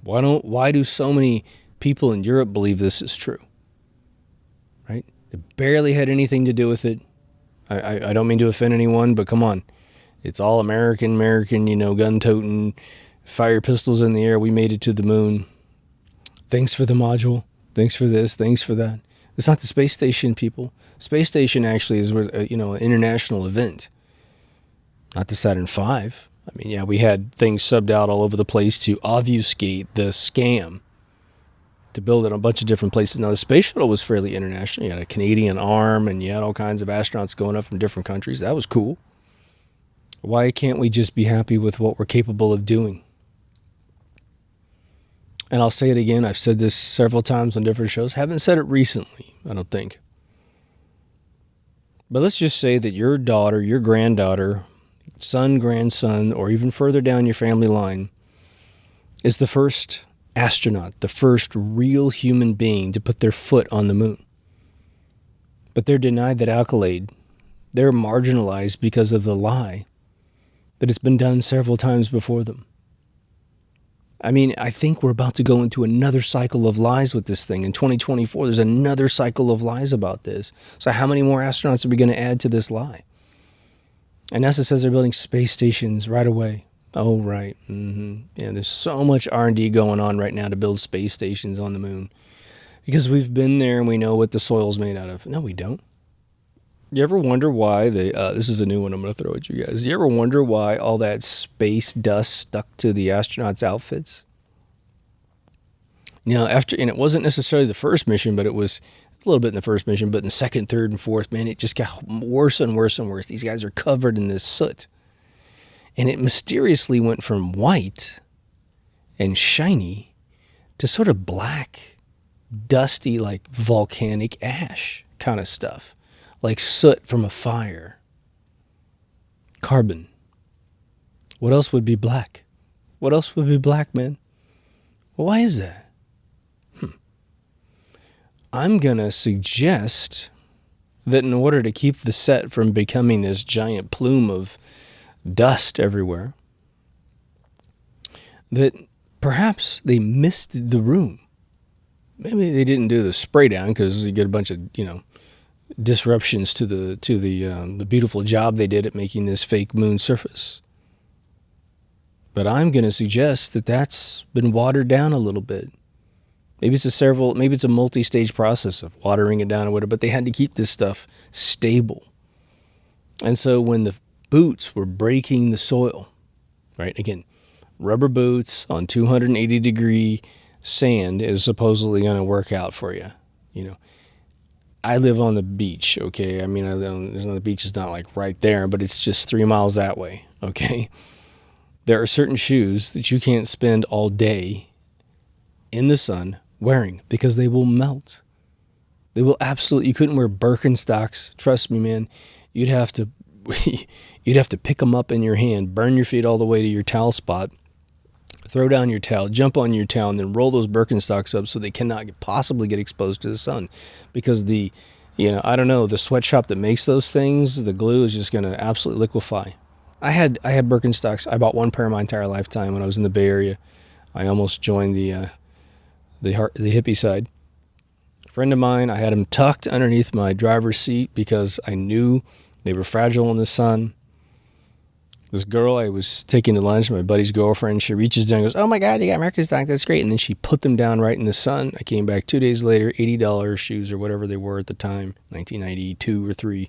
Why do so many people in Europe believe this is true? Right? They barely had anything to do with it. I don't mean to offend anyone, but come on. It's all American, gun-toting, fire pistols in the air. We made it to the moon. Thanks for the module. Thanks for this. Thanks for that. It's not the space station, people. Space station actually is, an international event. Not the Saturn V. We had things subbed out all over the place to obfuscate the scam, to build it in a bunch of different places. Now, the space shuttle was fairly international. You had a Canadian arm, and you had all kinds of astronauts going up from different countries. That was cool. Why can't we just be happy with what we're capable of doing? And I'll say it again. I've said this several times on different shows. Haven't said it recently, I don't think. But let's just say that your daughter, your granddaughter, son, grandson, or even further down your family line is the first astronaut, the first real human being to put their foot on the moon. But they're denied that accolade. They're marginalized because of the lie that it's been done several times before them. I think we're about to go into another cycle of lies with this thing. In 2024, there's another cycle of lies about this. So how many more astronauts are we going to add to this lie? And NASA says they're building space stations right away. Oh, right. Yeah, there's so much R&D going on right now to build space stations on the moon. Because we've been there and we know what the soil's made out of. No, we don't. You ever wonder why this is a new one I'm going to throw at you guys. You ever wonder why all that space dust stuck to the astronauts' outfits? And it wasn't necessarily the first mission, but it was A little bit in the first mission, but in the second, third, and fourth, man, it just got worse and worse and worse. These guys are covered in this soot. And it mysteriously went from white and shiny to sort of black, dusty, like volcanic ash kind of stuff. Like soot from a fire. Carbon. What else would be black? What else would be black, man? Well, why is that? I'm going to suggest that in order to keep the set from becoming this giant plume of dust everywhere, that perhaps they misted the room. Maybe they didn't do the spray down because you get a bunch of, disruptions to the beautiful job they did at making this fake moon surface. But I'm going to suggest that that's been watered down a little bit. Maybe it's a multi-stage process of watering it down or whatever, but they had to keep this stuff stable. And so when the boots were breaking the soil, right? Again, rubber boots on 280 degree sand is supposedly going to work out for you. I live on the beach, okay? I mean, the beach is not like right there, but it's just 3 miles that way, okay? There are certain shoes that you can't spend all day in the sun wearing because they will melt. They will absolutely, you couldn't wear Birkenstocks. Trust me, man. You'd have to pick them up in your hand, burn your feet all the way to your towel spot, throw down your towel, jump on your towel, and then roll those Birkenstocks up so they cannot possibly get exposed to the sun. Because the sweatshop that makes those things, the glue is just going to absolutely liquefy. I had Birkenstocks. I bought one pair my entire lifetime when I was in the Bay Area. I almost joined the hippie side. A friend of mine, I had them tucked underneath my driver's seat because I knew they were fragile in the sun. This girl I was taking to lunch, my buddy's girlfriend, she reaches down and goes, "Oh my God, you got Birkenstocks, that's great." And then she put them down right in the sun. I came back 2 days later, $80 shoes or whatever they were at the time, 1992 or 3,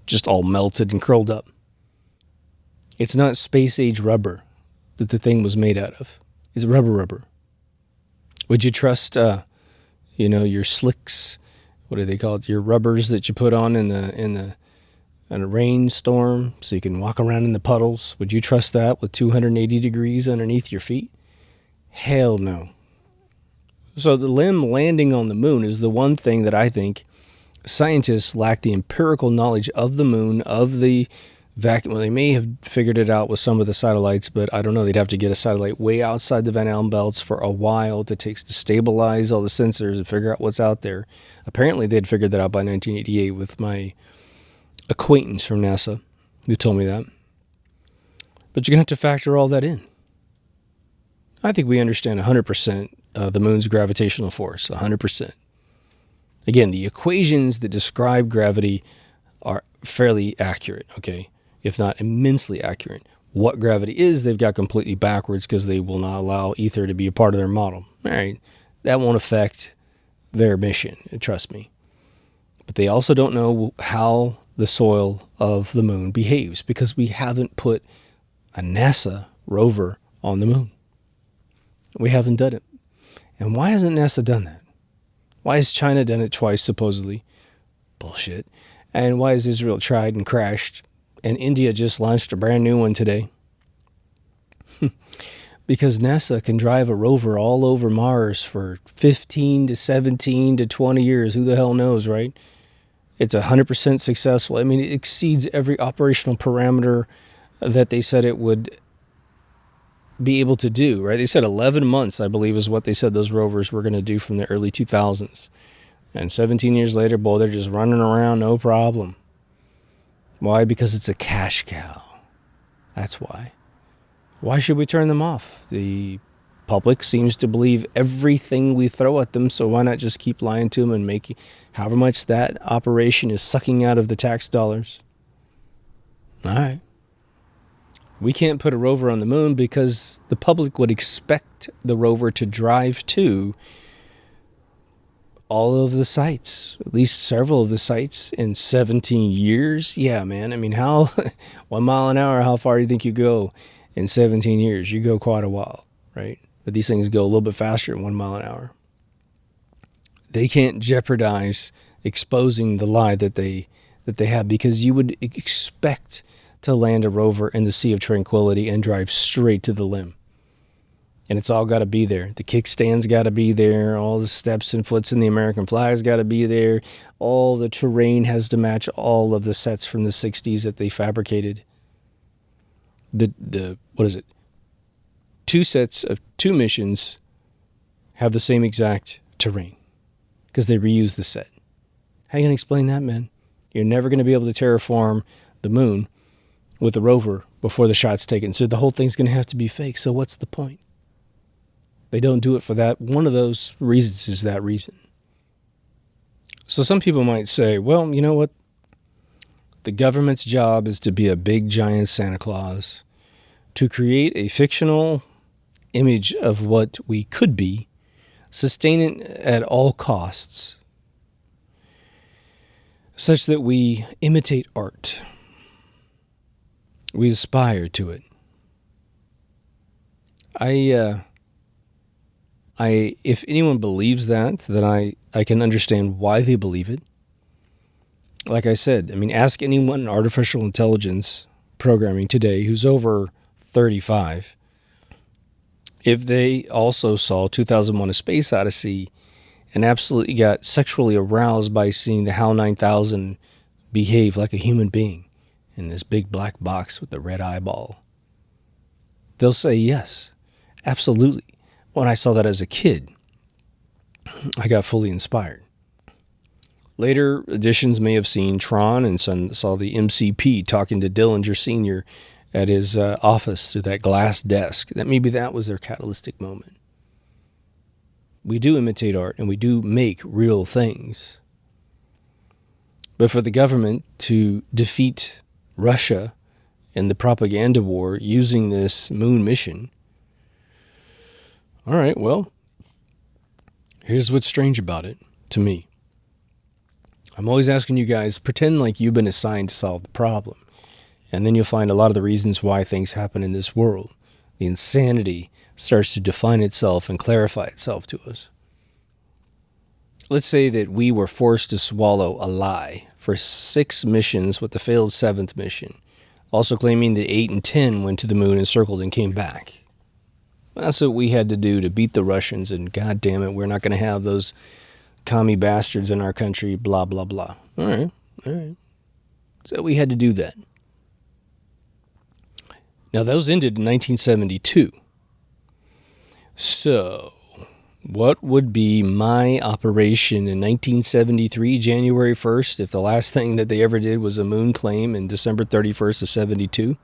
just all melted and curled up. It's not space age rubber that the thing was made out of. It's rubber. Would you trust, your slicks? What do they call it? Your rubbers that you put on in a rainstorm so you can walk around in the puddles. Would you trust that with 280 degrees underneath your feet? Hell no. So the limb landing on the moon is the one thing that I think scientists lack the empirical knowledge of the moon, of the vacuum. Well, they may have figured it out with some of the satellites, but I don't know. They'd have to get a satellite way outside the Van Allen belts for a while to stabilize all the sensors and figure out what's out there. Apparently, they'd figured that out by 1988 with my acquaintance from NASA who told me that. But you're going to have to factor all that in. I think we understand 100% the moon's gravitational force, 100%. Again, the equations that describe gravity are fairly accurate, okay? If not immensely accurate. What gravity is, they've got completely backwards because they will not allow ether to be a part of their model. All right, that won't affect their mission, trust me. But they also don't know how the soil of the moon behaves because we haven't put a NASA rover on the moon. We haven't done it. And why hasn't NASA done that? Why has China done it twice, supposedly? Bullshit. And why has Israel tried and crashed? And India just launched a brand new one today. Because NASA can drive a rover all over Mars for 15 to 17 to 20 years. Who the hell knows, right? It's 100% successful. I mean, it exceeds every operational parameter that they said it would be able to do, right? They said 11 months, I believe, is what they said those rovers were going to do from the early 2000s. And 17 years later, boy, they're just running around, no problem. Why? Because it's a cash cow. That's why. Why should we turn them off? The public seems to believe everything we throw at them, so why not just keep lying to them and making however much that operation is sucking out of the tax dollars? All right. We can't put a rover on the moon because the public would expect the rover to drive to all of the sites, at least several of the sites in 17 years. Yeah, man. I mean, how 1 mile an hour, how far do you think you go in 17 years? You go quite a while, right? But these things go a little bit faster than 1 mile an hour. They can't jeopardize exposing the lie that they have, because you would expect to land a rover in the Sea of Tranquility and drive straight to the limb. And it's all got to be there. The kickstand's got to be there. All the steps and foots in the American flag's got to be there. All the terrain has to match all of the sets from the 60s that they fabricated. What is it? 2 sets of 2 missions have the same exact terrain because they reuse the set. How are you going to explain that, man? You're never going to be able to terraform the moon with a rover before the shot's taken. So the whole thing's going to have to be fake. So what's the point? They don't do it for that. One of those reasons is that reason. So some people might say, well, you know what? The government's job is to be a big, giant Santa Claus, to create a fictional image of what we could be, sustain it at all costs, such that we imitate art. We aspire to it. If anyone believes that, then I can understand why they believe it. Like I said, I mean, ask anyone in artificial intelligence programming today who's over 35 if they also saw 2001: A Space Odyssey and absolutely got sexually aroused by seeing the HAL 9000 behave like a human being in this big black box with the red eyeball. They'll say yes, absolutely. When I saw that as a kid, I got fully inspired. Later editions may have seen Tron and saw the MCP talking to Dillinger Sr. at his office through that glass desk. Maybe that was their catalytic moment. We do imitate art and we do make real things. But for the government to defeat Russia in the propaganda war using this moon mission, all right, well, here's what's strange about it to me. I'm always asking you guys, pretend like you've been assigned to solve the problem. And then you'll find a lot of the reasons why things happen in this world. The insanity starts to define itself and clarify itself to us. Let's say that we were forced to swallow a lie for 6 missions with the failed 7th mission, also claiming that 8 and 10 went to the moon and circled and came back. That's what we had to do to beat the Russians, and God damn it, we're not going to have those commie bastards in our country, blah, blah, blah. All right. So we had to do that. Now, those ended in 1972. So, what would be my operation in 1973, January 1st, if the last thing that they ever did was a moon claim in December 31st of 72?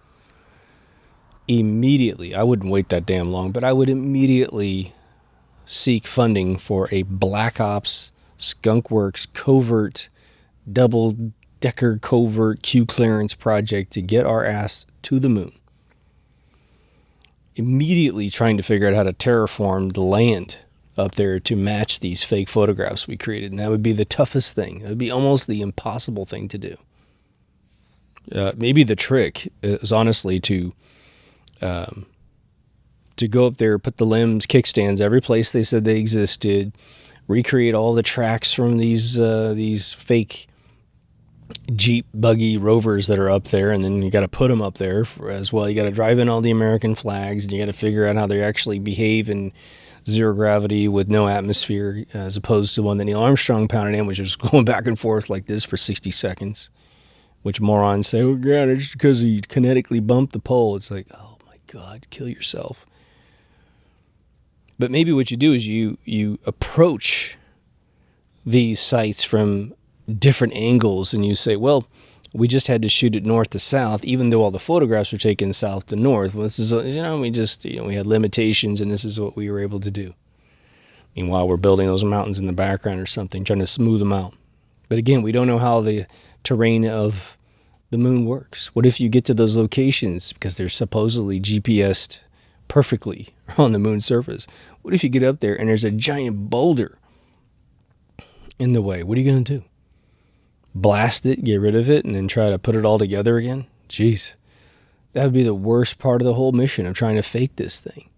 Immediately, I wouldn't wait that damn long, but I would immediately seek funding for a Black Ops, Skunkworks, covert, double-decker covert Q clearance project to get our ass to the moon. Immediately trying to figure out how to terraform the land up there to match these fake photographs we created. And that would be the toughest thing. It would be almost the impossible thing to do. Maybe the trick is honestly to go up there, put the limbs, kickstands, every place they said they existed, recreate all the tracks from these fake Jeep buggy rovers that are up there, and then you got to put them up there as well. You got to drive in all the American flags, and you got to figure out how they actually behave in zero gravity with no atmosphere, as opposed to one that Neil Armstrong pounded in, which was going back and forth like this for 60 seconds, which morons say, oh God, it's because he kinetically bumped the pole. It's like, oh my God, kill yourself. But maybe what you do is you approach these sites from different angles, and you say, well, we just had to shoot it north to south, even though all the photographs were taken south to north. Well, this is, we had limitations, and this is what we were able to do. Meanwhile, we're building those mountains in the background or something, trying to smooth them out. But again, we don't know how the terrain of the moon works. What if you get to those locations, because they're supposedly GPSed perfectly on the moon's surface? What if you get up there and there's a giant boulder in the way? What are you going to do? Blast it, get rid of it, and then try to put it all together again? Jeez. That would be the worst part of the whole mission of trying to fake this thing.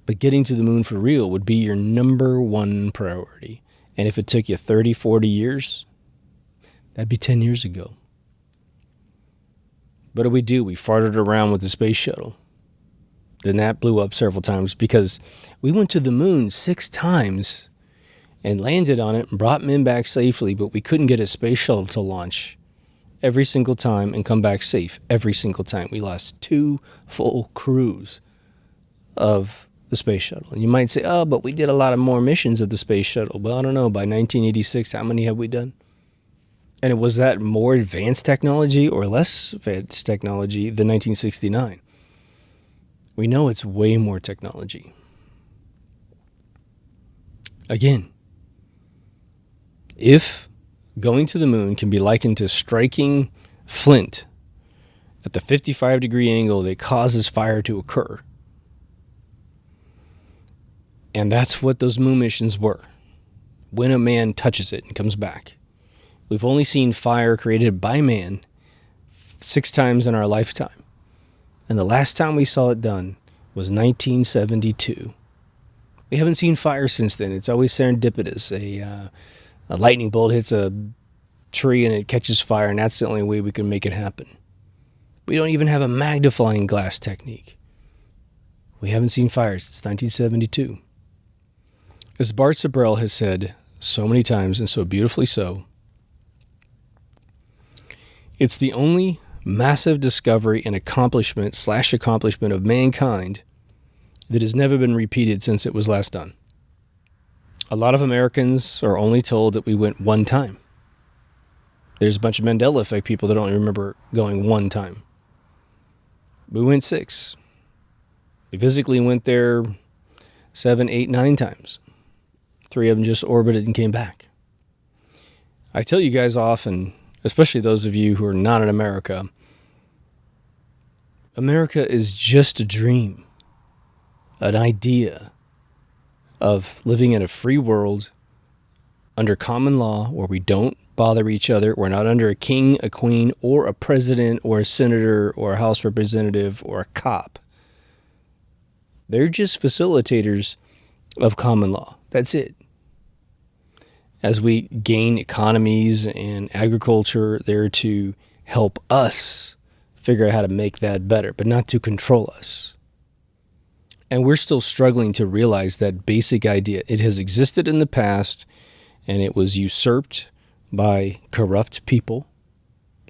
But getting to the moon for real would be your number one priority. And if it took you 30, 40 years, that'd be 10 years ago. What do? We farted around with the space shuttle. Then that blew up several times because we went to the moon 6 times and landed on it and brought men back safely, but we couldn't get a space shuttle to launch every single time and come back safe every single time. We lost 2 full crews of the space shuttle. And you might say, oh, but we did a lot of more missions of the space shuttle. Well, I don't know. By 1986, how many have we done? And was that more advanced technology or less advanced technology than 1969? We know it's way more technology. Again, if going to the moon can be likened to striking flint at the 55-degree angle that causes fire to occur, and that's what those moon missions were, when a man touches it and comes back. We've only seen fire created by man 6 times in our lifetime. And the last time we saw it done was 1972. We haven't seen fire since then. It's always serendipitous. A lightning bolt hits a tree and it catches fire, and that's the only way we can make it happen. We don't even have a magnifying glass technique. We haven't seen fire since 1972. As Bart Sibrel has said so many times, and so beautifully so, it's the only massive discovery and accomplishment of mankind that has never been repeated since it was last done. A lot of Americans are only told that we went 1 time. There's a bunch of Mandela effect people that don't remember going 1 time. We went 6. We physically went there 7, 8, 9 times. 3 of them just orbited and came back. I tell you guys often, especially those of you who are not in America, America is just a dream, an idea of living in a free world under common law where we don't bother each other. We're not under a king, a queen, or a president, or a senator, or a House representative, or a cop. They're just facilitators of common law. That's it. As we gain economies and agriculture, they're to help us figure out how to make that better, but not to control us. And we're still struggling to realize that basic idea. It has existed in the past, and it was usurped by corrupt people,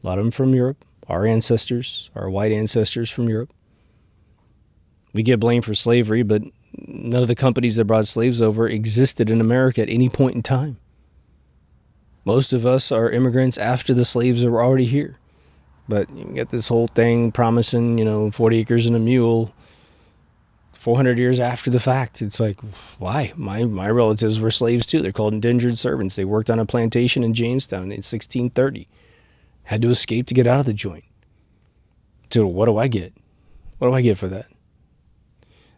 a lot of them from Europe, our ancestors, our white ancestors from Europe. We get blamed for slavery, but none of the companies that brought slaves over existed in America at any point in time. Most of us are immigrants after the slaves were already here. But you get this whole thing promising, 40 acres and a mule 400 years after the fact. It's like, why? My relatives were slaves too. They're called indentured servants. They worked on a plantation in Jamestown in 1630. Had to escape to get out of the joint. So what do I get? What do I get for that?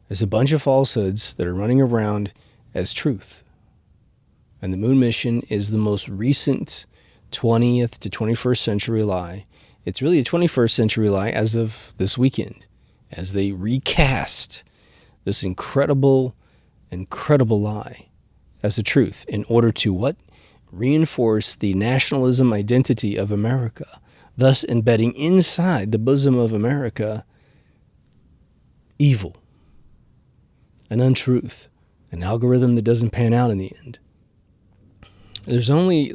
There's a bunch of falsehoods that are running around as truth. And the moon mission is the most recent 20th to 21st century lie. It's really a 21st century lie as of this weekend, as they recast this incredible lie as the truth in order to what? Reinforce the nationalism identity of America, thus embedding inside the bosom of America evil, an untruth, an algorithm that doesn't pan out in the end. There's only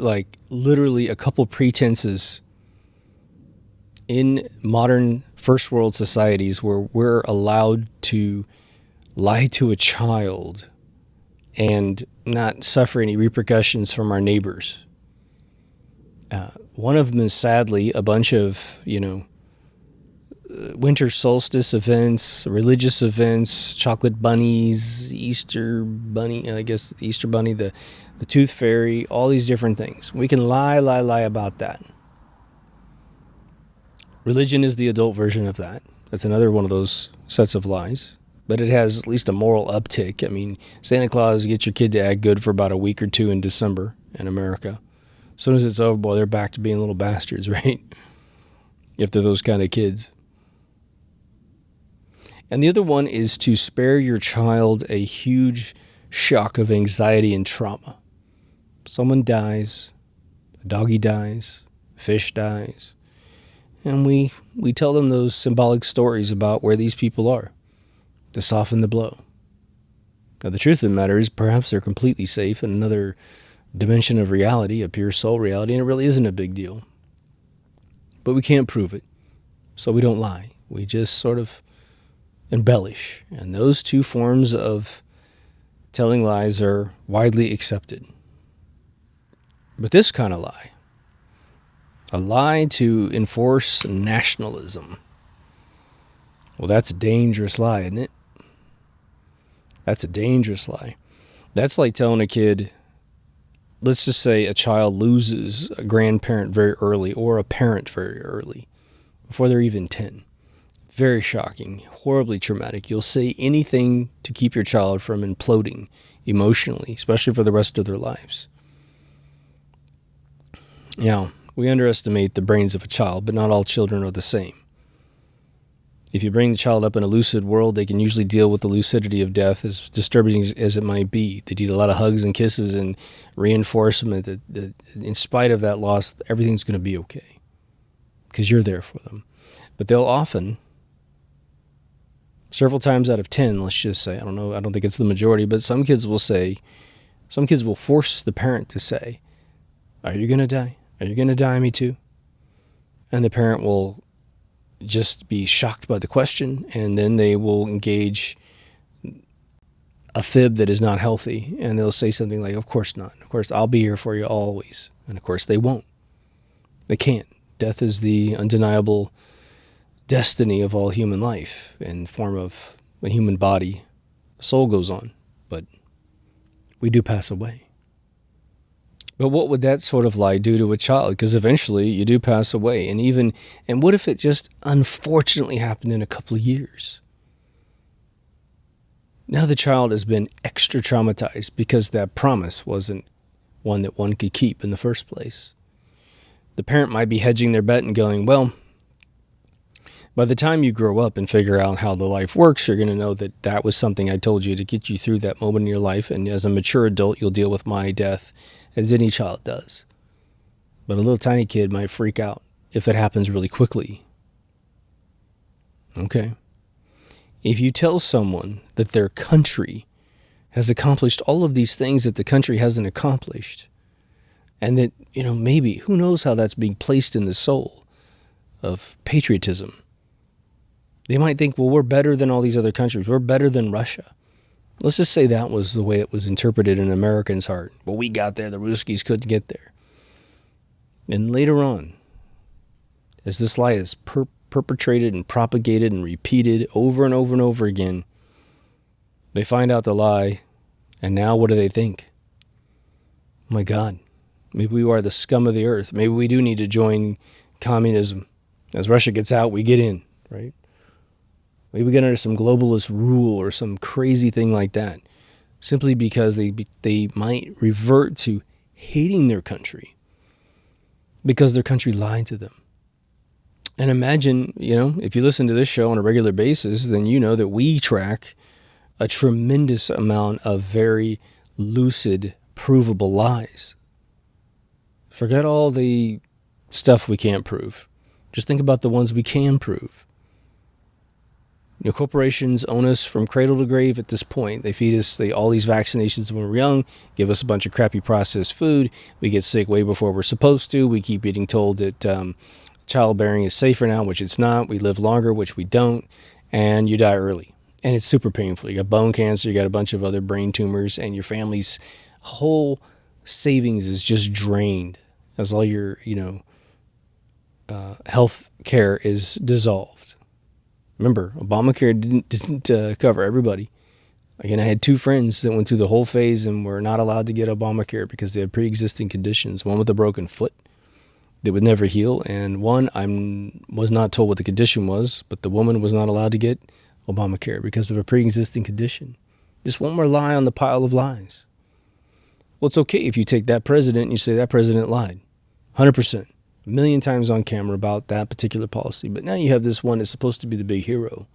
literally a couple pretenses in modern first world societies where we're allowed to lie to a child and not suffer any repercussions from our neighbors. One of them is sadly a bunch of, winter solstice events, religious events, chocolate bunnies, Easter bunny, the Easter bunny, the tooth fairy, all these different things. We can lie about that. Religion is the adult version of that. That's another one of those sets of lies. But it has at least a moral uptick. I mean, Santa Claus gets your kid to act good for about a week or 2 in December in America. As soon as it's over, boy, they're back to being little bastards, right? If they're those kind of kids. And the other one is to spare your child a huge shock of anxiety and trauma. Someone dies, a doggy dies, a fish dies, and we tell them those symbolic stories about where these people are to soften the blow. Now, the truth of the matter is perhaps they're completely safe in another dimension of reality, a pure soul reality, and it really isn't a big deal. But we can't prove it, so we don't lie. We just sort of embellish. And those two forms of telling lies are widely accepted. But this kind of lie, a lie to enforce nationalism, well, that's a dangerous lie, isn't it? That's a dangerous lie. That's like telling a kid, let's just say a child loses a grandparent very early or a parent very early, before they're even 10. Very shocking, horribly traumatic. You'll say anything to keep your child from imploding emotionally, especially for the rest of their lives. Now, we underestimate the brains of a child, but not all children are the same. If you bring the child up in a lucid world, they can usually deal with the lucidity of death, as disturbing as it might be. They need a lot of hugs and kisses and reinforcement that in spite of that loss, everything's going to be okay because you're there for them. But they'll often, several times out of 10, let's just say, I don't think it's the majority, but some kids will force the parent to say, "Are you going to die? Are you going to die, me too?" And the parent will just be shocked by the question, and then they will engage a fib that is not healthy, and they'll say something like, "Of course not. Of course, I'll be here for you always." And of course they won't. They can't. Death is the undeniable destiny of all human life in form of a human body. The soul goes on, but we do pass away. But what would that sort of lie do to a child? Because eventually you do pass away. And what if it just unfortunately happened in a couple of years? Now the child has been extra traumatized because that promise wasn't one that one could keep in the first place. The parent might be hedging their bet and going, well, by the time you grow up and figure out how the life works, you're going to know that that was something I told you to get you through that moment in your life. And as a mature adult, you'll deal with my death as any child does. But a little tiny kid might freak out if it happens really quickly. Okay. If you tell someone that their country has accomplished all of these things that the country hasn't accomplished, and that, maybe, who knows how that's being placed in the soul of patriotism. They might think, well, we're better than all these other countries. We're better than Russia. Let's just say that was the way it was interpreted in Americans' heart. Well, we got there, the Ruskies couldn't get there. And later on, as this lie is perpetrated and propagated and repeated over and over and over again, they find out the lie, and now what do they think? Oh my God, maybe we are the scum of the earth. Maybe we do need to join communism. As Russia gets out, we get in, right? Maybe we get under some globalist rule or some crazy thing like that, simply because they might revert to hating their country because their country lied to them. And imagine, if you listen to this show on a regular basis, then you know that we track a tremendous amount of very lucid, provable lies. Forget all the stuff we can't prove. Just think about the ones we can prove. Corporations own us from cradle to grave at this point. They feed us all these vaccinations when we're young, give us a bunch of crappy processed food. We get sick way before we're supposed to. We keep getting told that childbearing is safer now, which it's not. We live longer, which we don't. And you die early. And it's super painful. You got bone cancer, you got a bunch of other brain tumors, and your family's whole savings is just drained as all your, health care is dissolved. Remember, Obamacare didn't cover everybody. Again, I had two friends that went through the whole phase and were not allowed to get Obamacare because they had pre-existing conditions. One with a broken foot that would never heal, and one was not told what the condition was, but the woman was not allowed to get Obamacare because of a pre-existing condition. Just one more lie on the pile of lies. Well, it's okay if you take that president and you say that president lied. 100%. A million times on camera about that particular policy. But now you have this one that's supposed to be the big hero.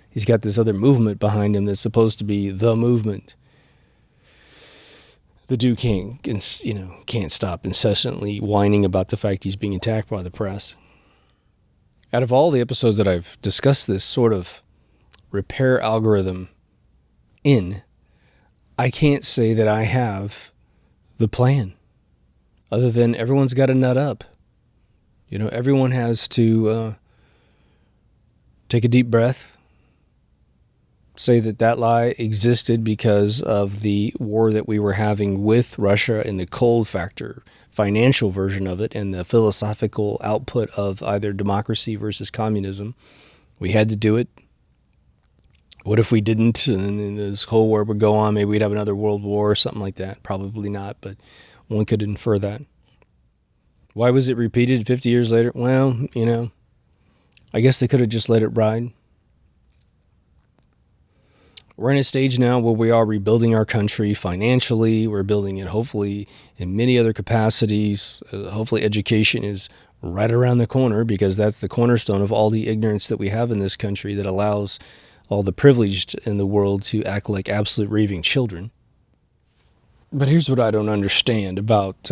He's got this other movement behind him that's supposed to be the movement. the dude can't stop incessantly whining about the fact he's being attacked by the press. Out of all the episodes that I've discussed this sort of repair algorithm I can't say that I have the plan, other than everyone's got to nut up. Everyone has to take a deep breath, say that lie existed because of the war that we were having with Russia and the cold factor, financial version of it, and the philosophical output of either democracy versus communism. We had to do it. What if we didn't, and then this whole war would go on? Maybe we'd have another world war or something like that. Probably not, but one could infer that. Why was it repeated 50 years later? Well, I guess they could have just let it ride. We're in a stage now where we are rebuilding our country financially. We're building it hopefully in many other capacities. Hopefully education is right around the corner, because that's the cornerstone of all the ignorance that we have in this country that allows all the privileged in the world to act like absolute raving children. But here's what I don't understand about...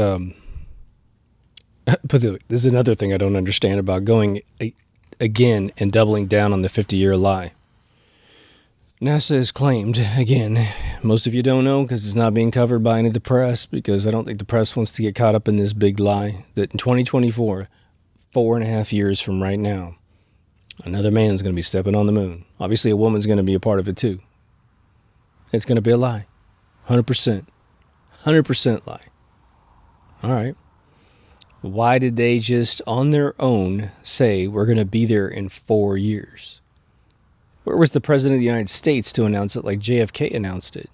This is another thing I don't understand about going again and doubling down on the 50-year lie. NASA has claimed, again, most of you don't know because it's not being covered by any of the press, because I don't think the press wants to get caught up in this big lie, that in 2024, 4.5 years from right now, another man's going to be stepping on the moon. Obviously, a woman's going to be a part of it too. It's going to be a lie. 100%. 100% lie. All right. Why did they just on their own say we're going to be there in 4 years? Where was the President of the United States to announce it like JFK announced it?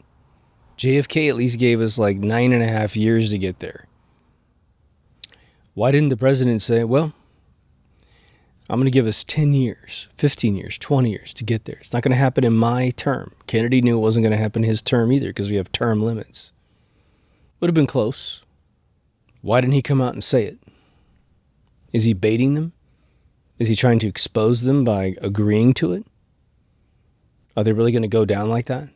JFK at least gave us like 9.5 years to get there. Why didn't the President say, well, I'm going to give us 10 years, 15 years, 20 years to get there. It's not going to happen in my term. Kennedy knew it wasn't going to happen in his term either, because we have term limits. Would have been close. Why didn't he come out and say it? Is he baiting them? Is he trying to expose them by agreeing to it? Are they really going to go down like that?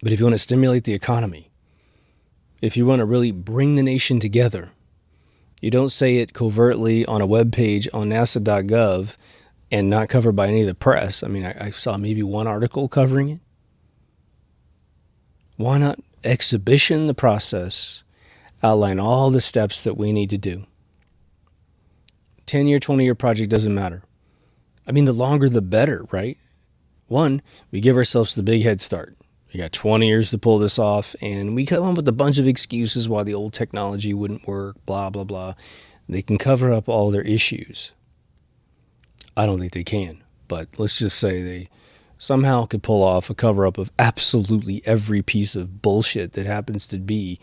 But if you want to stimulate the economy, if you want to really bring the nation together, you don't say it covertly on a web page on nasa.gov and not covered by any of the press. I mean, I saw maybe one article covering it. Why not exhibition the process, outline all the steps that we need to do? 10-year, 20-year project doesn't matter. I mean, the longer the better, right? One, we give ourselves the big head start. We got 20 years to pull this off, and we come up with a bunch of excuses why the old technology wouldn't work, blah, blah, blah. They can cover up all their issues. I don't think they can, but let's just say they somehow could pull off a cover-up of absolutely every piece of bullshit that happens to be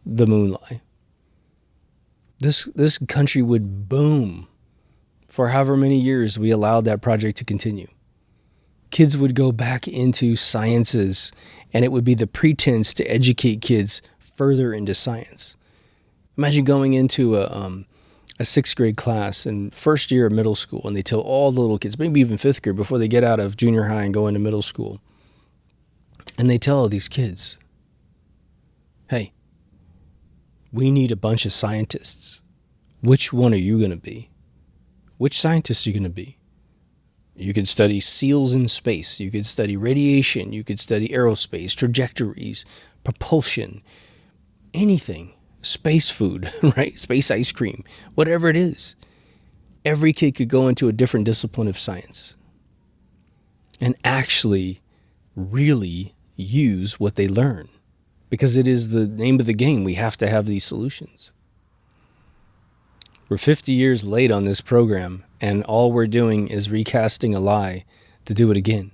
the moon lie. This country would boom for however many years we allowed that project to continue. Kids would go back into sciences, and it would be the pretense to educate kids further into science. Imagine going into a 6th grade class in first year of middle school, and they tell all the little kids, maybe even 5th grade, before they get out of junior high and go into middle school, and they tell all these kids, hey, we need a bunch of scientists. Which one are you going to be? Which scientist are you going to be? You could study seals in space. You could study radiation. You could study aerospace, trajectories, propulsion, anything. Space food, right? Space ice cream, whatever it is. Every kid could go into a different discipline of science and actually really use what they learn, because it is the name of the game. We have to have these solutions. We're 50 years late on this program, and all we're doing is recasting a lie to do it again.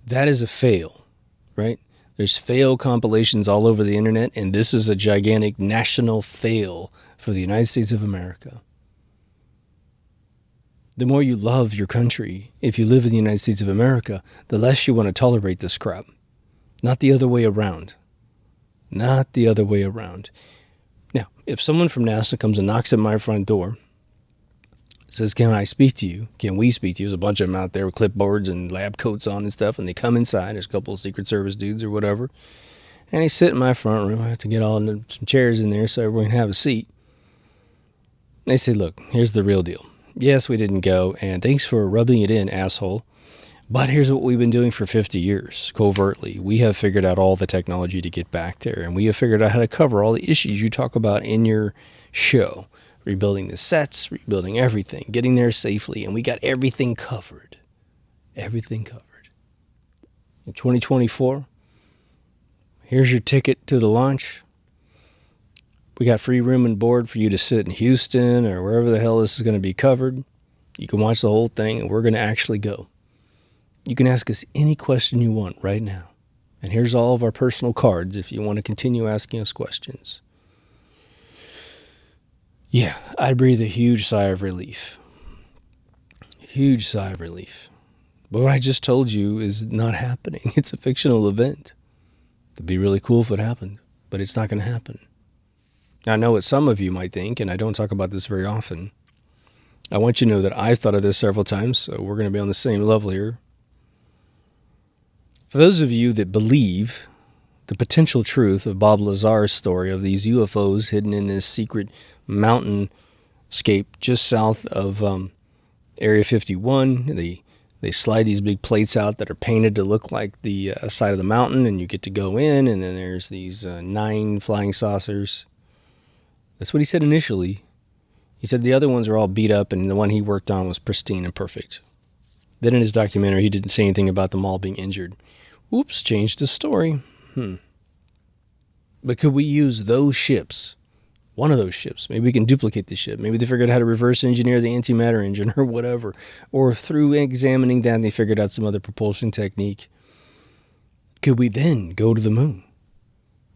That is a fail, right? There's fail compilations all over the internet, and this is a gigantic national fail for the United States of America. The more you love your country, if you live in the United States of America, the less you want to tolerate this crap. Not the other way around. Not the other way around. Now, if someone from NASA comes and knocks at my front door, says, can I speak to you? Can we speak to you? There's a bunch of them out there with clipboards and lab coats on and stuff, and they come inside. There's a couple of Secret Service dudes or whatever. And they sit in my front room. I have to get all some chairs in there so everyone can have a seat. They say, look, here's the real deal. Yes, we didn't go, and thanks for rubbing it in, asshole. But here's what we've been doing for 50 years, covertly. We have figured out all the technology to get back there, and we have figured out how to cover all the issues you talk about in your show. Rebuilding the sets, rebuilding everything, getting there safely, and we got everything covered. Everything covered. In 2024, here's your ticket to the launch. We got free room and board for you to sit in Houston or wherever the hell this is going to be covered. You can watch the whole thing, and we're going to actually go. You can ask us any question you want right now. And here's all of our personal cards if you want to continue asking us questions. Yeah, I breathe a huge sigh of relief. Huge sigh of relief. But what I just told you is not happening. It's a fictional event. It'd be really cool if it happened, but it's not going to happen. I know what some of you might think, and I don't talk about this very often. I want you to know that I've thought of this several times, so we're going to be on the same level here. For those of you that believe the potential truth of Bob Lazar's story of these UFOs hidden in this secret mountainscape just south of Area 51, they slide these big plates out that are painted to look like the side of the mountain, and you get to go in, and then there's these 9 flying saucers. That's what he said initially. He said the other ones are all beat up, and the one he worked on was pristine and perfect. Then in his documentary, he didn't say anything about them all being injured. Oops, changed the story. But could we use those ships? One of those ships. Maybe we can duplicate the ship. Maybe they figured out how to reverse engineer the antimatter engine or whatever. Or through examining that, they figured out some other propulsion technique. Could we then go to the moon?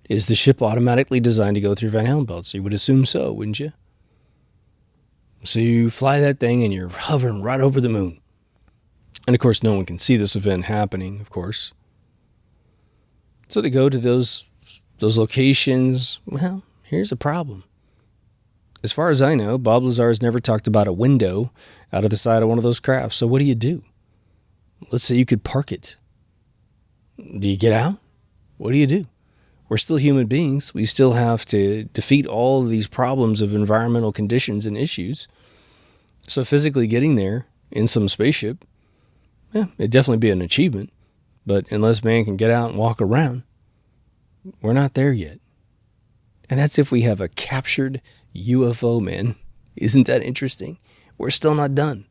Is the ship automatically designed to go through Van Helmholtz? You would assume so, wouldn't you? So you fly that thing and you're hovering right over the moon. And of course, no one can see this event happening, of course. So to go to those locations, well, here's a problem. As far as I know, Bob Lazar has never talked about a window out of the side of one of those crafts. So what do? Let's say you could park it. Do you get out? What do? We're still human beings. We still have to defeat all of these problems of environmental conditions and issues. So physically getting there in some spaceship, it'd definitely be an achievement. But unless man can get out and walk around, we're not there yet. And that's if we have a captured UFO, man. Isn't that interesting? We're still not done.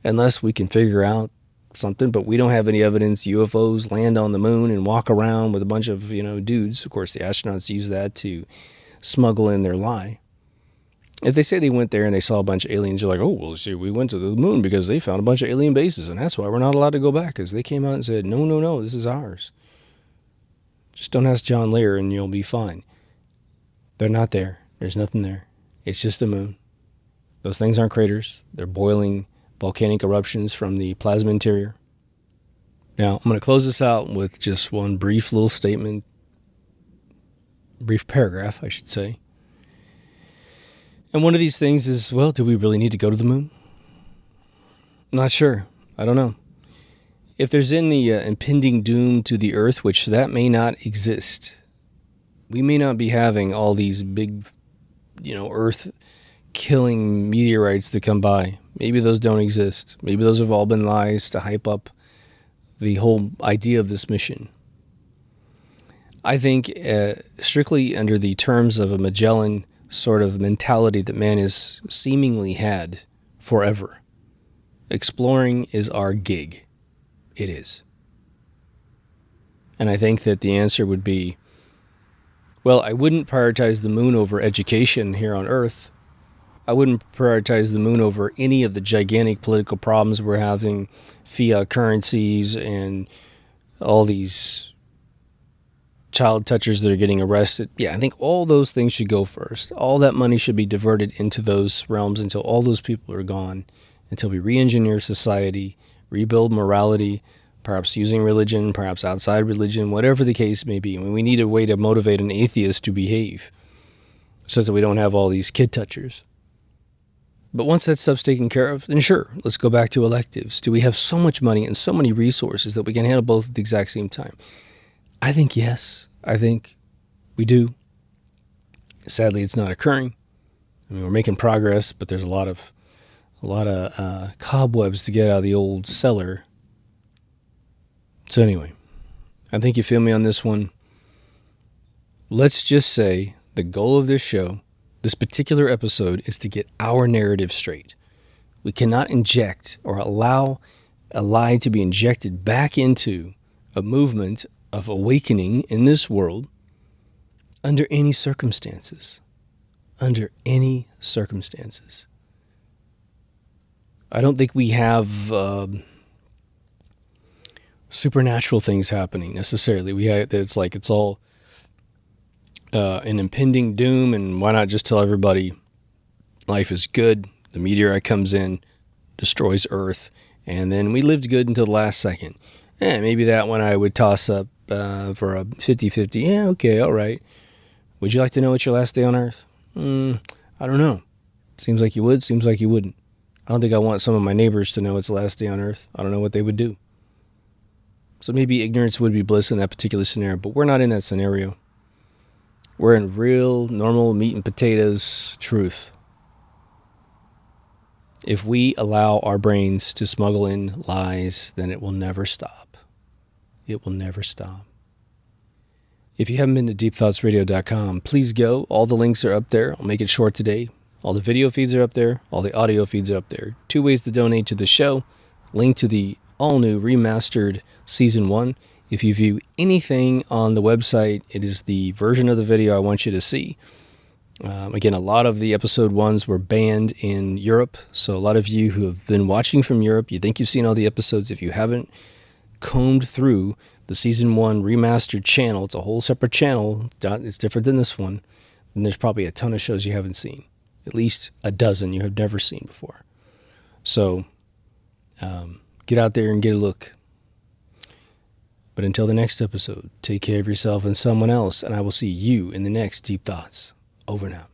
Unless we can figure out something, but we don't have any evidence UFOs land on the moon and walk around with a bunch of, dudes. Of course, the astronauts use that to smuggle in their lie. If they say they went there and they saw a bunch of aliens, you're like, oh, well, see, we went to the moon because they found a bunch of alien bases, and that's why we're not allowed to go back, because they came out and said, no, this is ours. Just don't ask John Lear and you'll be fine. They're not there. There's nothing there. It's just the moon. Those things aren't craters. They're boiling volcanic eruptions from the plasma interior. Now, I'm going to close this out with just one brief little statement, brief paragraph, I should say. And one of these things is, well, do we really need to go to the moon? Not sure. I don't know. If there's any impending doom to the Earth, which that may not exist, we may not be having all these big, Earth-killing meteorites that come by. Maybe those don't exist. Maybe those have all been lies to hype up the whole idea of this mission. I think strictly under the terms of a Magellan sort of mentality that man has seemingly had forever, exploring is our gig. It is. And I think that the answer would be, well, I wouldn't prioritize the moon over education here on Earth. I wouldn't prioritize the moon over any of the gigantic political problems we're having, fiat currencies and all these child touchers that are getting arrested. Yeah, I think all those things should go first. All that money should be diverted into those realms until all those people are gone, until we re-engineer society, rebuild morality, perhaps using religion, perhaps outside religion, whatever the case may be. I mean, we need a way to motivate an atheist to behave so that we don't have all these kid touchers. But once that stuff's taken care of, then sure, let's go back to electives. Do we have so much money and so many resources that we can handle both at the exact same time? I think yes. I think we do. Sadly, it's not occurring. I mean, we're making progress, but there's a lot of cobwebs to get out of the old cellar. So anyway, I think you feel me on this one. Let's just say the goal of this show, this particular episode, is to get our narrative straight. We cannot inject or allow a lie to be injected back into a movement of awakening in this world under any circumstances. Under any circumstances. I don't think we have supernatural things happening necessarily. It's all an impending doom, and why not just tell everybody life is good? The meteorite comes in, destroys Earth, and then we lived good until the last second. Maybe that one I would toss up for a 50-50. Yeah, okay, all right. Would you like to know what's your last day on Earth? I don't know. Seems like you would, seems like you wouldn't. I don't think I want some of my neighbors to know it's the last day on Earth. I don't know what they would do. So maybe ignorance would be bliss in that particular scenario, but we're not in that scenario. We're in real, normal meat and potatoes truth. If we allow our brains to smuggle in lies, then it will never stop. It will never stop. If you haven't been to deepthoughtsradio.com, please go. All the links are up there. I'll make it short today. All the video feeds are up there. All the audio feeds are up there. 2 ways to donate to the show. Link to the all-new remastered Season 1. If you view anything on the website, it is the version of the video I want you to see. Again, a lot of the episode 1s were banned in Europe. So a lot of you who have been watching from Europe, you think you've seen all the episodes. If you haven't combed through the Season 1 remastered channel, it's a whole separate channel. It's different than this one. And there's probably a ton of shows you haven't seen. At least a dozen you have never seen before. So get out there and get a look. But until the next episode, take care of yourself and someone else, and I will see you in the next Deep Thoughts. Over and out.